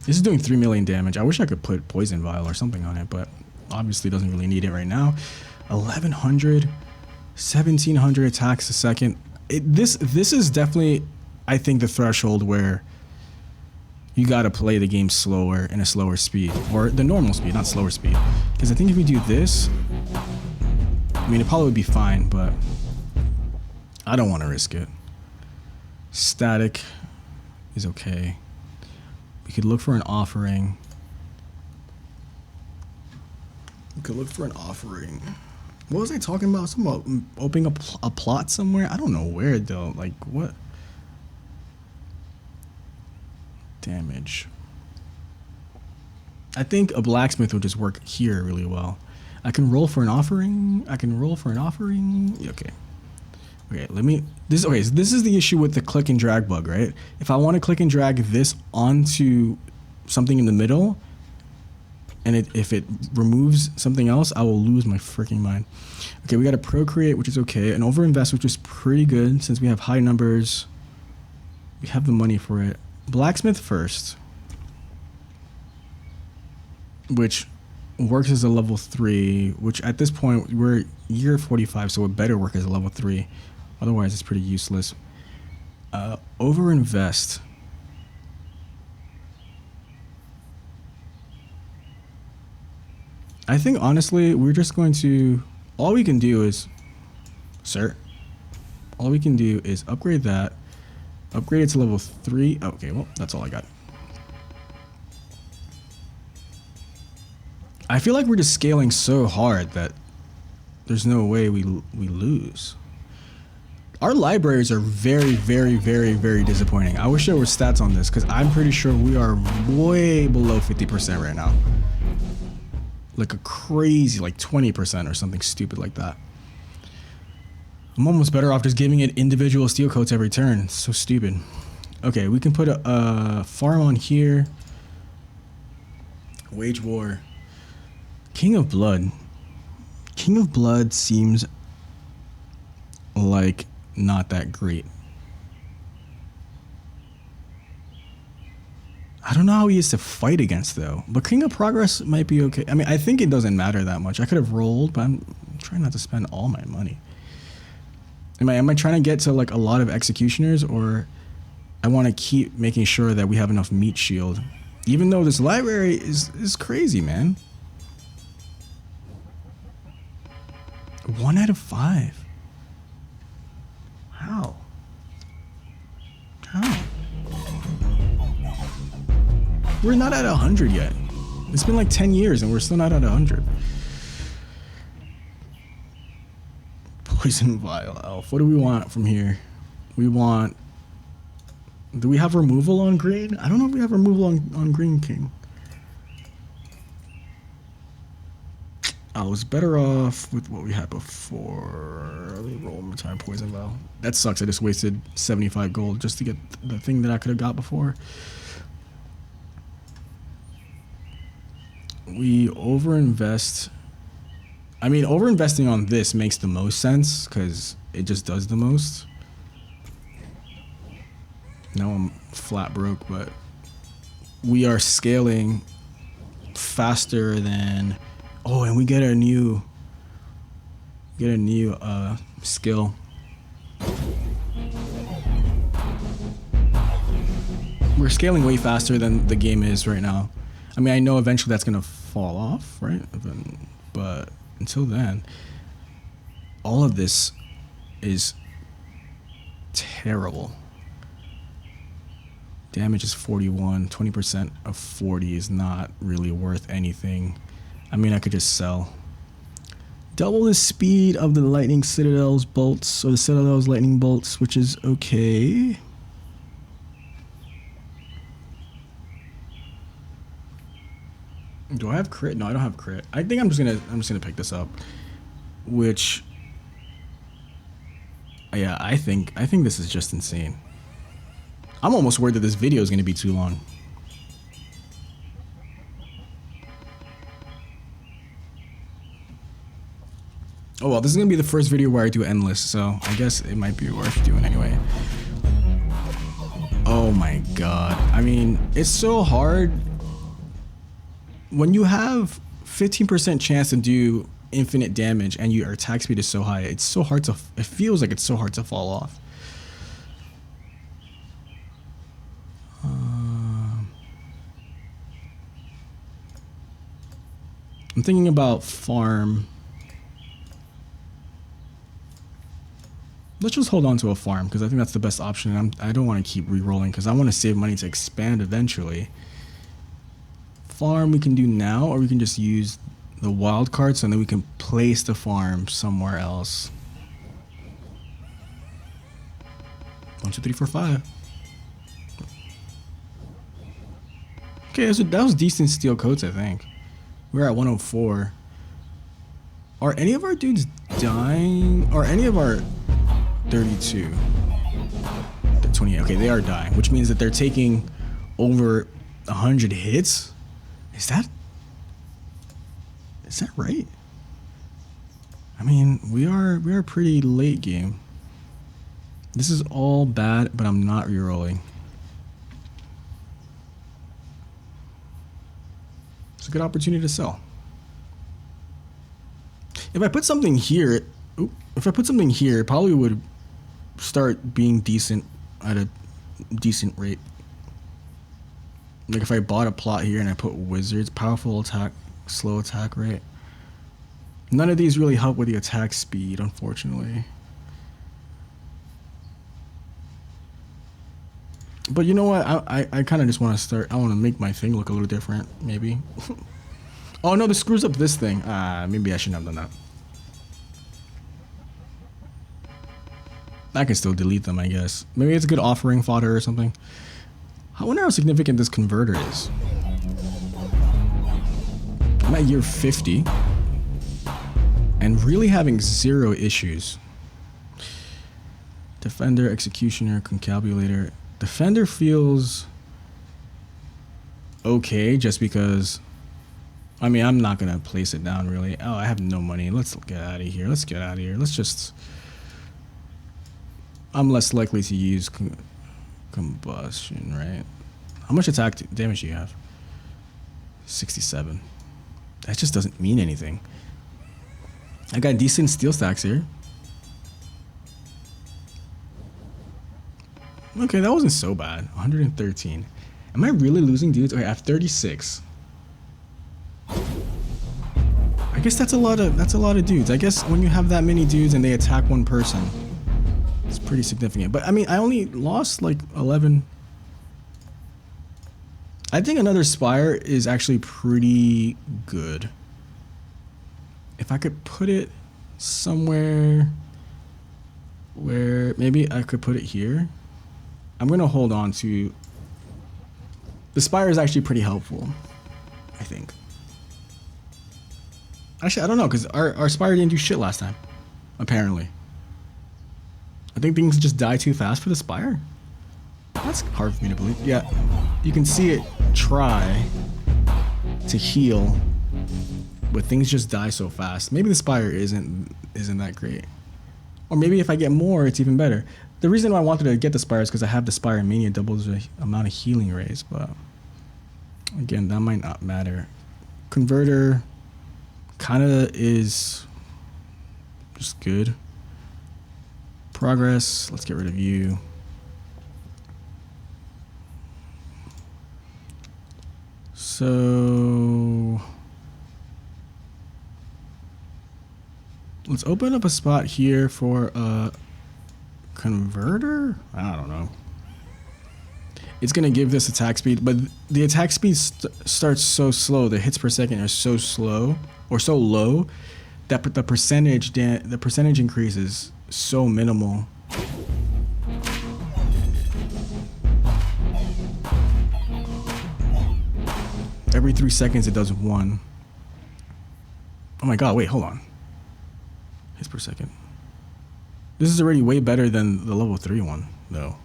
This is doing 3 million damage. I wish I could put poison vial or something on it, but obviously doesn't really need it right now. 1100, 1700 attacks a second. This is definitely, I think, the threshold where you gotta play the game slower in a slower speed, or the normal speed, not slower speed. Because I think if we do this, I mean, it probably would be fine, but I don't want to risk it. Static is okay. We could look for an offering. What was I talking about? Something about opening up a plot somewhere? I don't know where though. Like what? Damage. I think a blacksmith would just work here really well. I can roll for an offering. Okay. Okay, so this is the issue with the click and drag bug, right? If I want to click and drag this onto something in the middle, and if it removes something else, I will lose my freaking mind. Okay, we got a procreate, which is okay, an overinvest, which is pretty good since we have high numbers. We have the money for it. Blacksmith first, which works as a level 3, which at this point we're year 45, so it better work as a level 3. Otherwise, it's pretty useless. Overinvest. I think honestly, we're just going to. All we can do is, sir. All we can do is upgrade that. Upgrade it to level 3. Okay, well, that's all I got. I feel like we're just scaling so hard that there's no way we lose. Our libraries are very, very, very, very disappointing. I wish there were stats on this because I'm pretty sure we are way below 50% right now. Like a crazy, like 20% or something stupid like that. I'm almost better off just giving it individual steel coats every turn. It's so stupid. Okay, we can put a farm on here. Wage war. King of Blood. King of Blood seems like not that great. I don't know how he is to fight against though, but King of Progress might be okay. I mean, I think it doesn't matter that much. I could have rolled, but I'm trying not to spend all my money. Am I trying to get to like a lot of executioners, or I want to keep making sure that we have enough meat shield, even though this library is crazy, man. 1 out of 5. How? We're not at 100 yet. It's been like 10 years and we're still not at 100. Poison Vial Elf. What do we want from here? We want... Do we have removal on green? I don't know if we have removal on Green King. I was better off with what we had before. Let me roll one more time. Poison Vial. That sucks. I just wasted 75 gold just to get the thing that I could have got before. We overinvest. I mean, overinvesting on this makes the most sense because it just does the most. Now I'm flat broke, but we are scaling faster than... Oh, and we get a new skill. We're scaling way faster than the game is right now. I mean, I know eventually that's gonna fall off, right? But until then, all of this is terrible. Damage is 41. 20% of 40 is not really worth anything. I mean, I could just sell. Double the speed of the lightning citadel's bolts, or the citadel's lightning bolts, which is okay. Do I have crit? No, I don't have crit. I think I'm just gonna pick this up. Which, yeah, I think this is just insane. I'm almost worried that this video is gonna be too long. Oh well, this is gonna be the first video where I do endless, so I guess it might be worth doing anyway. Oh my god. I mean, it's so hard. When you have 15% chance to do infinite damage and your attack speed is so high, it's so hard to... It feels like it's so hard to fall off. I'm thinking about farm. Let's just hold on to a farm because I think that's the best option. I don't want to keep re-rolling because I want to save money to expand eventually. Farm we can do now, or we can just use the wild cards and then we can place the farm somewhere else. 1, 2, 3, 4, 5. Okay, so that was decent steel coats, I think. We're at 104. Are any of our dudes dying? Or any of our 32? 28. Okay, they are dying, which means that they're taking over 100 hits. Is that right? I mean, we are pretty late game. This is all bad, but I'm not rerolling. It's a good opportunity to sell. If I put something here, it probably would start being decent at a decent rate. Like if I bought a plot here and I put wizards, powerful attack, slow attack rate. None of these really help with the attack speed, unfortunately. But you know what? I kind of just want to start. I want to make my thing look a little different, maybe. Oh no, this screws up this thing. Maybe I shouldn't have done that. I can still delete them, I guess. Maybe it's a good offering fodder or something. I wonder how significant this converter is. I'm at year 50 and really having 0 issues. Defender, Executioner, Concabulator. Defender feels okay just because, I mean, I'm not gonna place it down really. Oh, I have no money. Let's get out of here. Let's get out of here. Let's just, I'm less likely to use combustion, right? How much attack damage do you have? 67. That just doesn't mean anything. I got decent steel stacks here. Okay, that wasn't so bad. 113. Am I really losing dudes? Okay, I have 36. I guess that's a lot of dudes. I guess when you have that many dudes and they attack one person, it's pretty significant. But I mean, I only lost like 11. I think another spire is actually pretty good. If I could put it somewhere where maybe I could put it here. I'm going to hold on to... The spire is actually pretty helpful, I think. Actually, I don't know, because our spire didn't do shit last time, apparently. I think things just die too fast for the spire. That's hard for me to believe. Yeah, you can see it try to heal, but things just die so fast. Maybe the spire isn't that great. Or maybe if I get more, it's even better. The reason why I wanted to get the spire is because I have the spire mania doubles the amount of healing rays, but again, that might not matter. Converter kind of is just good. Progress, let's get rid of you. So let's open up a spot here for a converter. I don't know. It's gonna give this attack speed, but the attack speed starts so slow. The hits per second are so slow or so low that the percentage increase is so minimal. Every 3 seconds it does 1. Oh my god, wait, hold on. Hits per second. This is already way better than the level 3 one, though.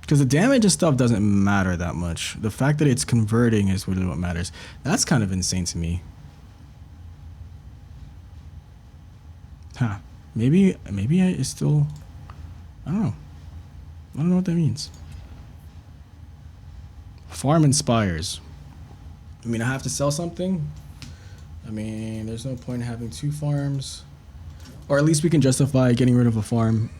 Because the damage and stuff doesn't matter that much. The fact that it's converting is really what matters. That's kind of insane to me. Huh. Maybe it's still... I don't know. I don't know what that means. Farm inspires. I mean, I have to sell something. I mean, there's no point in having 2 farms. Or at least we can justify getting rid of a farm.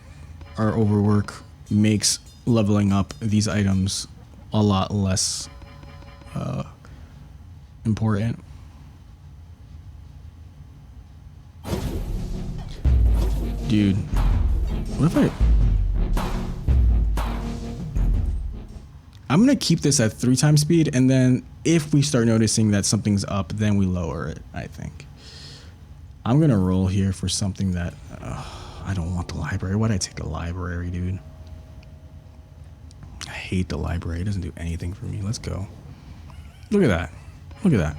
Our overwork makes leveling up these items a lot less important. Dude, what if I'm gonna keep this at 3 times speed, and then if we start noticing that something's up, then we lower it, I think. I'm gonna roll here for something that I don't want the library. Why'd I take the library, dude? I hate the library. It doesn't do anything for me. Let's go. Look at that. Look at that.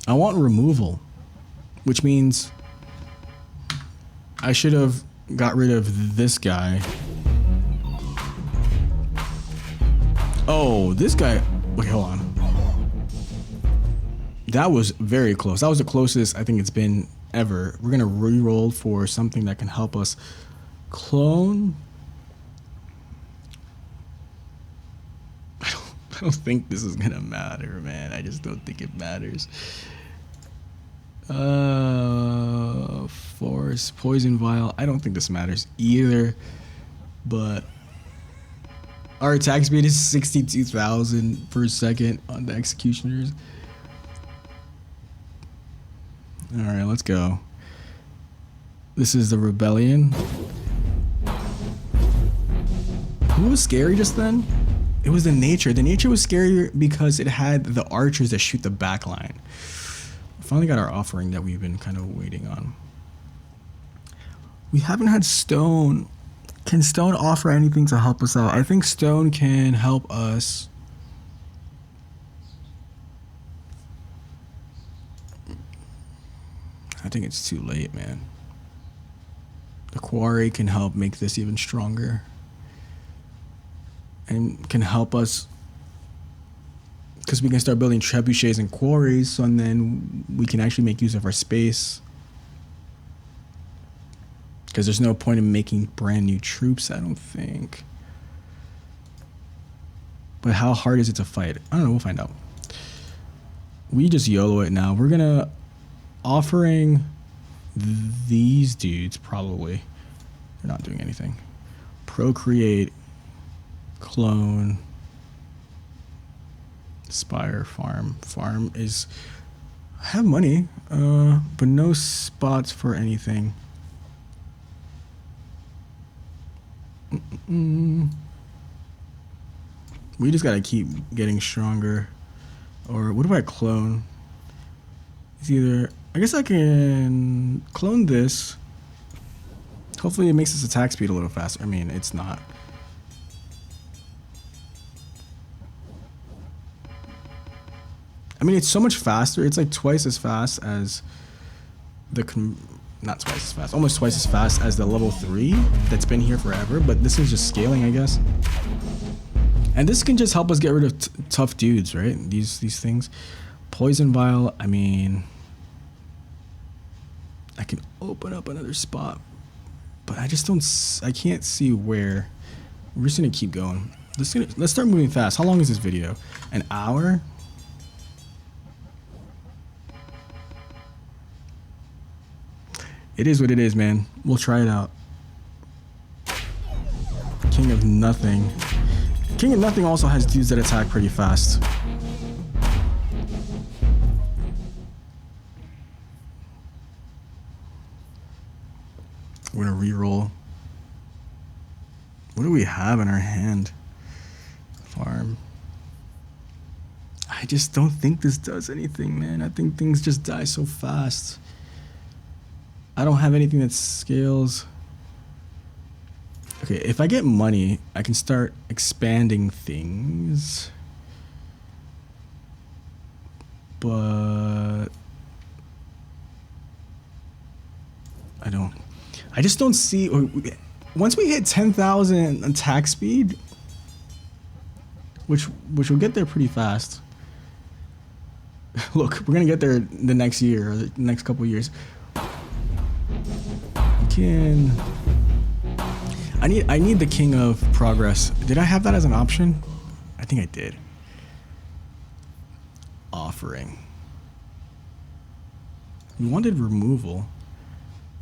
I want removal, which means I should have got rid of this guy. Oh, this guy. Wait, hold on. That was very close. That was the closest I think it's been ever. We're going to re-roll for something that can help us clone. I don't think this is going to matter, man. I just don't think it matters. Force, poison vial. I don't think this matters either, but our attack speed is 62,000 per second on the executioners. All right, let's go. This is the rebellion. Who was scary just then? It was the nature. The nature was scary because it had the archers that shoot the back line. Finally got our offering that we've been kind of waiting on. We haven't had stone. Can stone offer anything to help us out? I think stone can help us. I think it's too late, man. The quarry can help make this even stronger. And can help us, because we can start building trebuchets and quarries, so and then we can actually make use of our space. Because there's no point in making brand new troops, I don't think. But how hard is it to fight? I don't know, we'll find out. We just YOLO it now. We're gonna offering these dudes, probably. They're not doing anything. Procreate, clone, spire, farm. Farm is, I have money, but no spots for anything. We just gotta keep getting stronger. Or what do I clone? It's either, I guess I can clone this. Hopefully it makes its attack speed a little faster. I mean, it's not. I mean, it's so much faster. It's like twice as fast as the not twice as fast, almost twice as fast as the level 3 that's been here forever, but this is just scaling, I guess. And this can just help us get rid of tough dudes, right? These things. Poison vial, I mean, I can open up another spot, but I just I can't see where. We're just gonna keep going. Let's start moving fast. How long is this video? An hour? It is what it is, man. We'll try it out. King of Nothing. King of Nothing also has dudes that attack pretty fast. We're gonna reroll. What do we have in our hand? Farm. I just don't think this does anything, man. I think things just die so fast. I don't have anything that scales. Okay, if I get money, I can start expanding things. But I just don't see. Once we hit 10,000 attack speed, which will get there pretty fast. Look, we're gonna get there the next year or the next couple of years. I need the King of Progress. Did I have that as an option? I think I did. Offering. We wanted removal.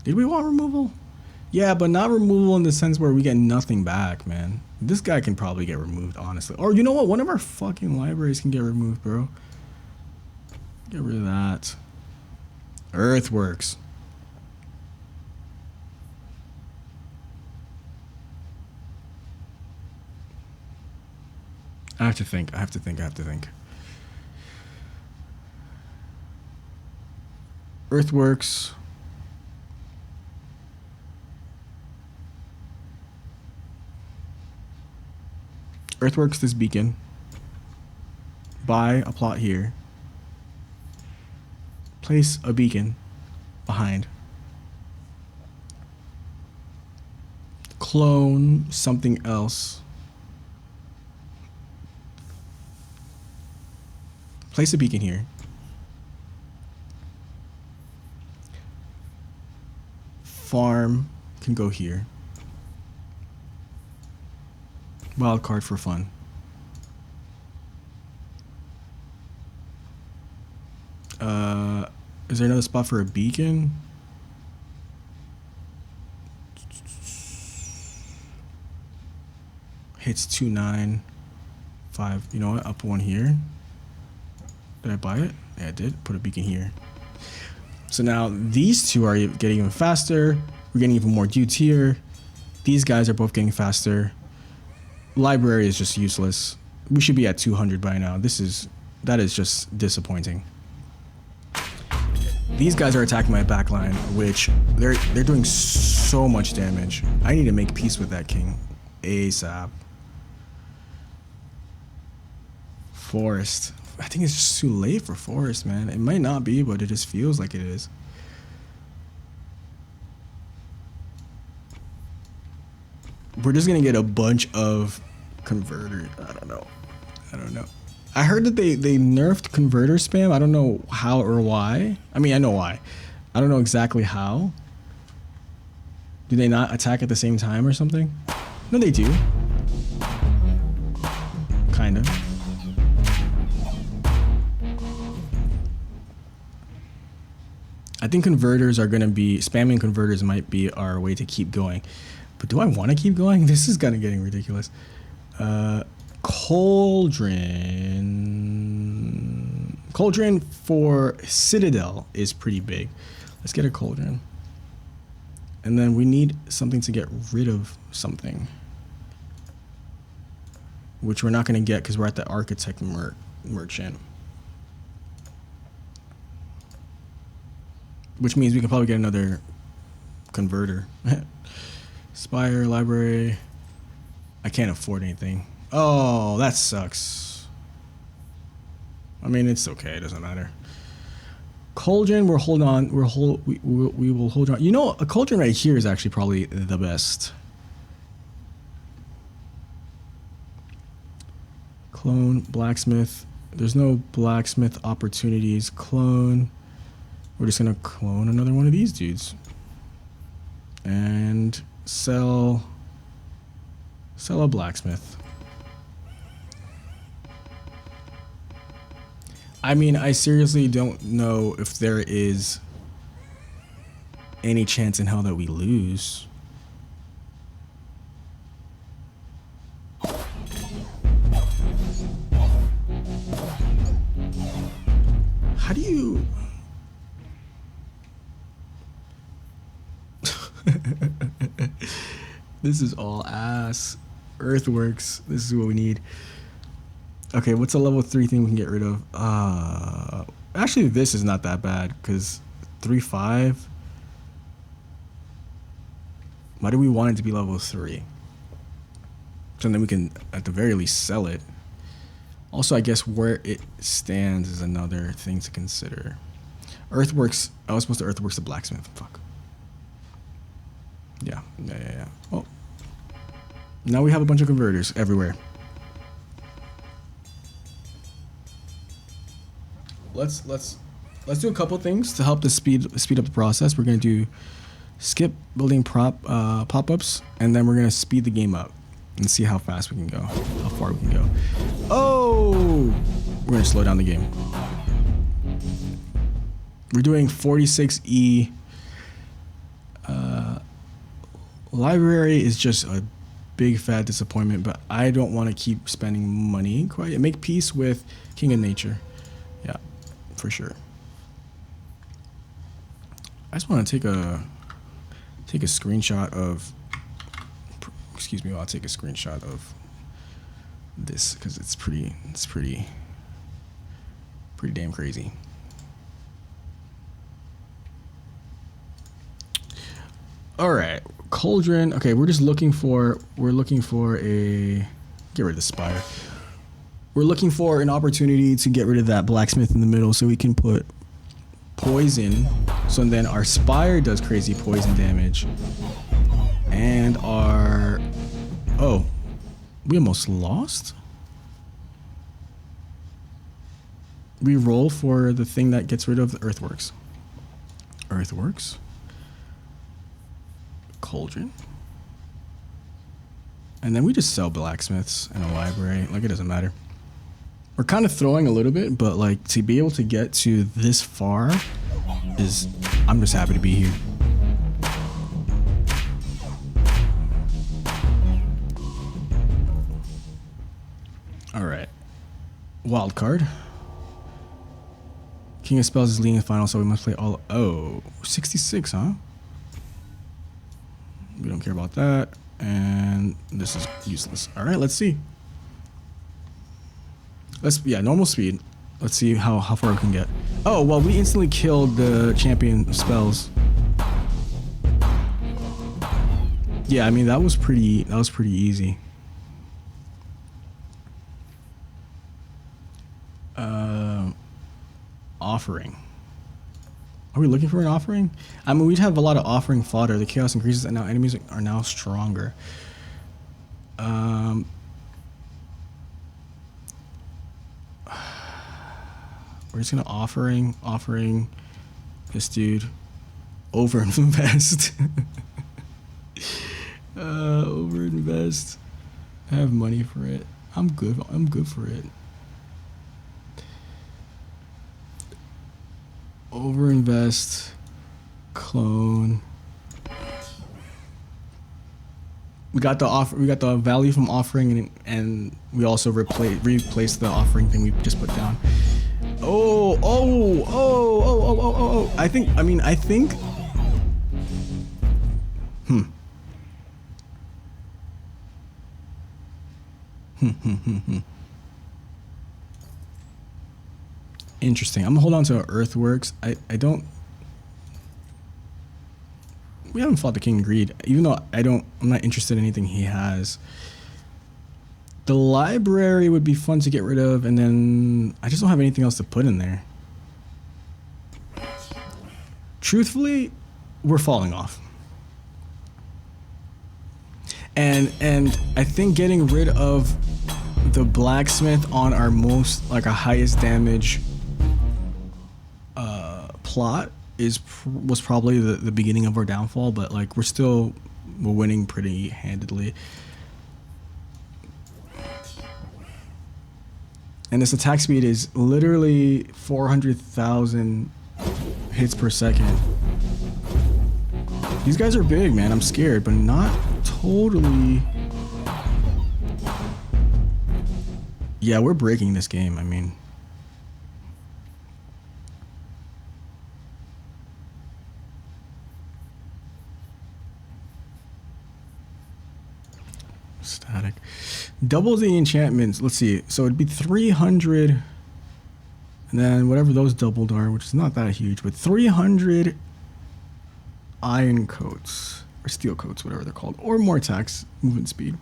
Did we want removal? Yeah, but not removal in the sense where we get nothing back, man. This guy can probably get removed, honestly. Or you know what? One of our fucking libraries can get removed, bro. Get rid of that. Earthworks. I have to think. Earthworks. Earthworks this beacon. Buy a plot here. Place a beacon behind. Clone something else. Place a beacon here. Farm can go here. Wild card for fun. Is there another spot for a beacon? Hits 295. You know what? I'll put one here. Did I buy it? Yeah, I did. Put a beacon here. So now these two are getting even faster. We're getting even more dudes here. These guys are both getting faster. Library is just useless. We should be at 200 by now. That is just disappointing. These guys are attacking my backline, which they're doing so much damage. I need to make peace with that king ASAP. Forest. I think it's just too late for Forest, man. It might not be, but it just feels like it is. We're just gonna get a bunch of converters. I don't know. I heard that they nerfed converter spam. I don't know how or why. I mean, I know why. I don't know exactly how. Do they not attack at the same time or something? No, they do. Kind of. I think converters are going to be, spamming converters might be our way to keep going. But do I want to keep going? This is kind of getting ridiculous. Cauldron. Cauldron for Citadel is pretty big. Let's get a cauldron. And then we need something to get rid of something. which we're not going to get because we're at the architect merchant. Which means we can probably get another converter. Spire, library. I can't afford anything. Oh, that sucks. I mean, it's okay. It doesn't matter. Cauldron, we're holding on. We will hold on. You know, a cauldron right here is actually probably the best. Clone, blacksmith. There's no blacksmith opportunities. Clone. We're just gonna clone another one of these dudes. And sell a blacksmith. I mean, I seriously don't know if there is any chance in hell that we lose. How do you... This is all ass. Earthworks. This is what we need. Okay, what's a level 3 thing we can get rid of? Actually, this is not that bad because 3-5. Why do we want it to be level 3? So then we can, at the very least, sell it. Also, I guess where it stands is another thing to consider. Earthworks. I was supposed to earthworks the blacksmith. Fuck. Yeah. Well, now we have a bunch of converters everywhere. Let's do a couple things to help to speed up the process. We're gonna do skip building pop-ups, and then we're gonna speed the game up and see how fast we can go, how far we can go. Oh, we're gonna slow down the game. We're doing 46E. Library is just a big fat disappointment, but I don't want to keep spending money. Quite make peace with King of Nature. Yeah, for sure. I just want to take a screenshot of. Excuse me, I'll take a screenshot of this because it's pretty damn crazy. All right, cauldron. Okay, we're looking for a get rid of the spire. We're looking for an opportunity to get rid of that blacksmith in the middle so we can put poison. So then our spire does crazy poison damage. And our... Oh, we almost lost? We roll for the thing that gets rid of the earthworks. Earthworks. Cauldron. And then we just sell blacksmiths and a library. Like, it doesn't matter. We're kind of throwing a little bit, but like to be able to get to this far is... I'm just happy to be here. All right. Wild card. King of Spells is leading the final, so we must play all... Oh, 66, huh? We don't care about that. And this is useless. All right, let's see. Yeah, normal speed. Let's see how far we can get. Oh, well, we instantly killed the champion of spells. Yeah, I mean, that was pretty easy. Offering. Are we looking for an offering? I mean, we'd have a lot of offering fodder. The chaos increases and now enemies are now stronger. We're just gonna offering this dude overinvest. Overinvest. I have money for it. I'm good for it. Overinvest, clone. We got the offer. We got the value from offering, and we also replaced the offering thing we just put down. Oh! I think. Interesting. I'm gonna hold on to Earthworks. I don't. We haven't fought the King of Greed, even though I'm not interested in anything he has. The library would be fun to get rid of, and then I just don't have anything else to put in there. Truthfully, we're falling off. And I think getting rid of the blacksmith on our most, like, our highest damage plot was probably the beginning of our downfall, but like we're winning pretty handedly. And this attack speed is literally 400,000 hits per second. These guys are big, man. I'm scared, but not totally. Yeah, we're breaking this game. I mean, static. Double the enchantments. Let's see. So it'd be 300, and then whatever those doubled are, which is not that huge, but 300 iron coats or steel coats, whatever they're called, or more attacks, movement speed,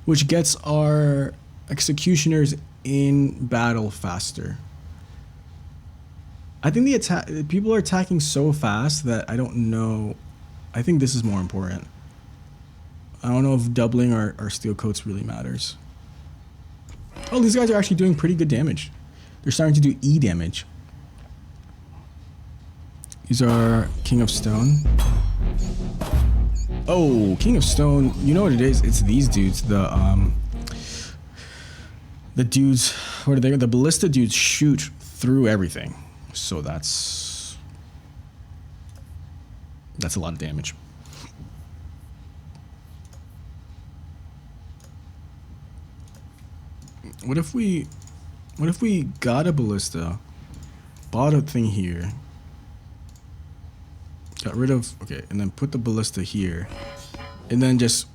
which gets our executioners in battle faster. I think people are attacking so fast that I don't know. I think this is more important. I don't know if doubling our steel coats really matters. Oh, these guys are actually doing pretty good damage. They're starting to do E damage. These are King of Stone. Oh, King of Stone. You know what it is? It's these dudes. The dudes. What are they? The ballista dudes shoot through everything. So that's a lot of damage. What if we got a ballista, bought a thing here, got rid of, okay, and then put the ballista here, and then just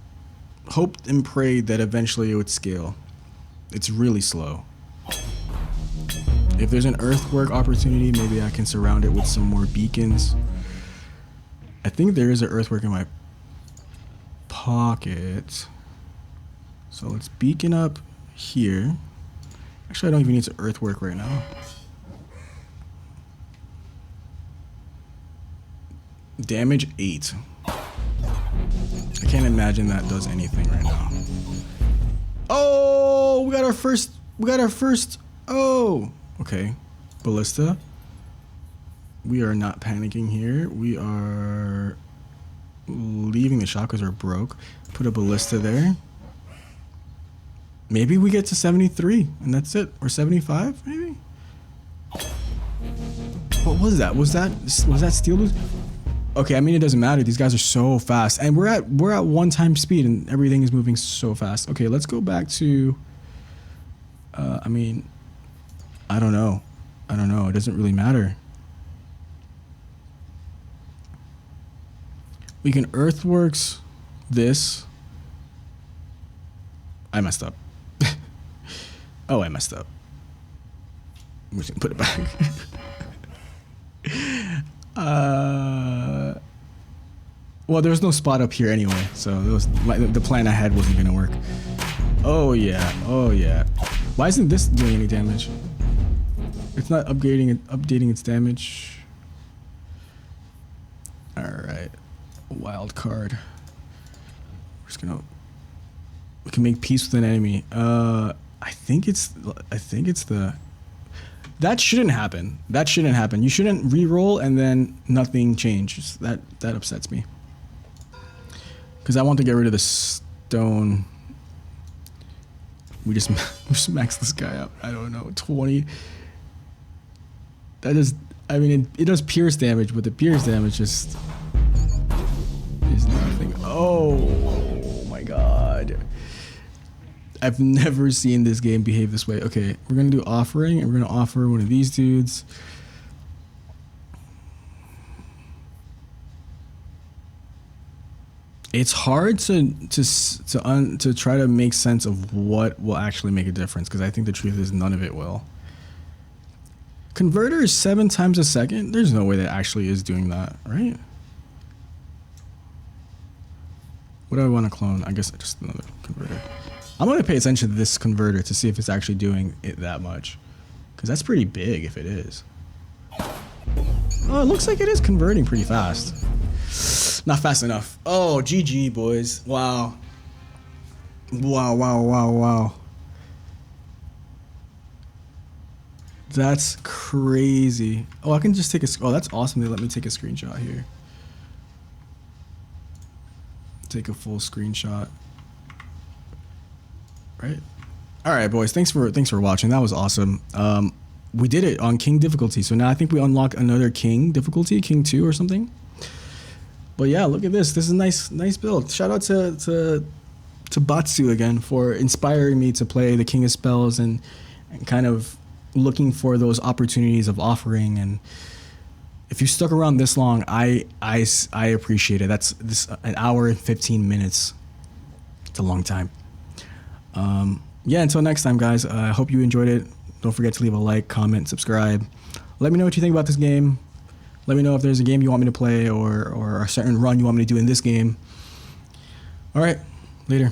hoped and prayed that eventually it would scale. It's really slow. If there's an earthwork opportunity, maybe I can surround it with some more beacons. I think there is an earthwork in my pocket. So let's beacon up here. Actually, I don't even need to earthwork right now. Damage 8. I can't imagine that does anything right now. Oh, we got our first. Oh, okay. Ballista. We are not panicking here. We are leaving the shot because we're broke. Put a ballista there. Maybe we get to 73 and that's it, or 75 maybe. What was that? Was that steel loose? Okay, I mean, it doesn't matter. These guys are so fast, and we're at 1x speed, and everything is moving so fast. Okay, let's go back to. I mean, I don't know. It doesn't really matter. We can earthworks this. I messed up. Oh, I messed up. I'm just gonna put it back. Well, there was no spot up here anyway, so the plan I had wasn't gonna work. Oh yeah, oh yeah. Why isn't this doing any damage? It's not updating its damage. All right, wild card. We're just gonna. We can make peace with an enemy. I think it's the. That shouldn't happen. That shouldn't happen. You shouldn't re-roll and then nothing changes. That upsets me. Because I want to get rid of the stone. We just max this guy up. I don't know, 20. That is. I mean, it does pierce damage, but the pierce damage just is nothing. Oh my god. I've never seen this game behave this way. Okay, we're gonna do offering, and we're gonna offer one of these dudes. It's hard to try to make sense of what will actually make a difference, because I think the truth is none of it will. Converter is 7 times a second. There's no way that actually is doing that, right? What do I want to clone? I guess just another converter. I'm going to pay attention to this converter to see if it's actually doing it that much, because that's pretty big if it is. Oh, it looks like it is converting pretty fast. Not fast enough. Oh, GG, boys. Wow. Wow, wow, wow, wow. That's crazy. Oh, I can just take a... Oh, that's awesome. They let me take a screenshot here. Take a full screenshot. Right? All right, boys. Thanks for watching. That was awesome. We did it on King difficulty. So now I think we unlock another King difficulty, King 2 or something. But yeah, look at this. This is a nice build. Shout out to Batsu again for inspiring me to play the King of Spells and kind of looking for those opportunities of offering. And if you stuck around this long, I appreciate it. That's an hour and 15 minutes. It's a long time. Yeah, until next time, guys. I hope you enjoyed it. Don't forget to leave a like, comment, subscribe. Let me know what you think about this game. Let me know if there's a game you want me to play or a certain run you want me to do in this game. All right, later.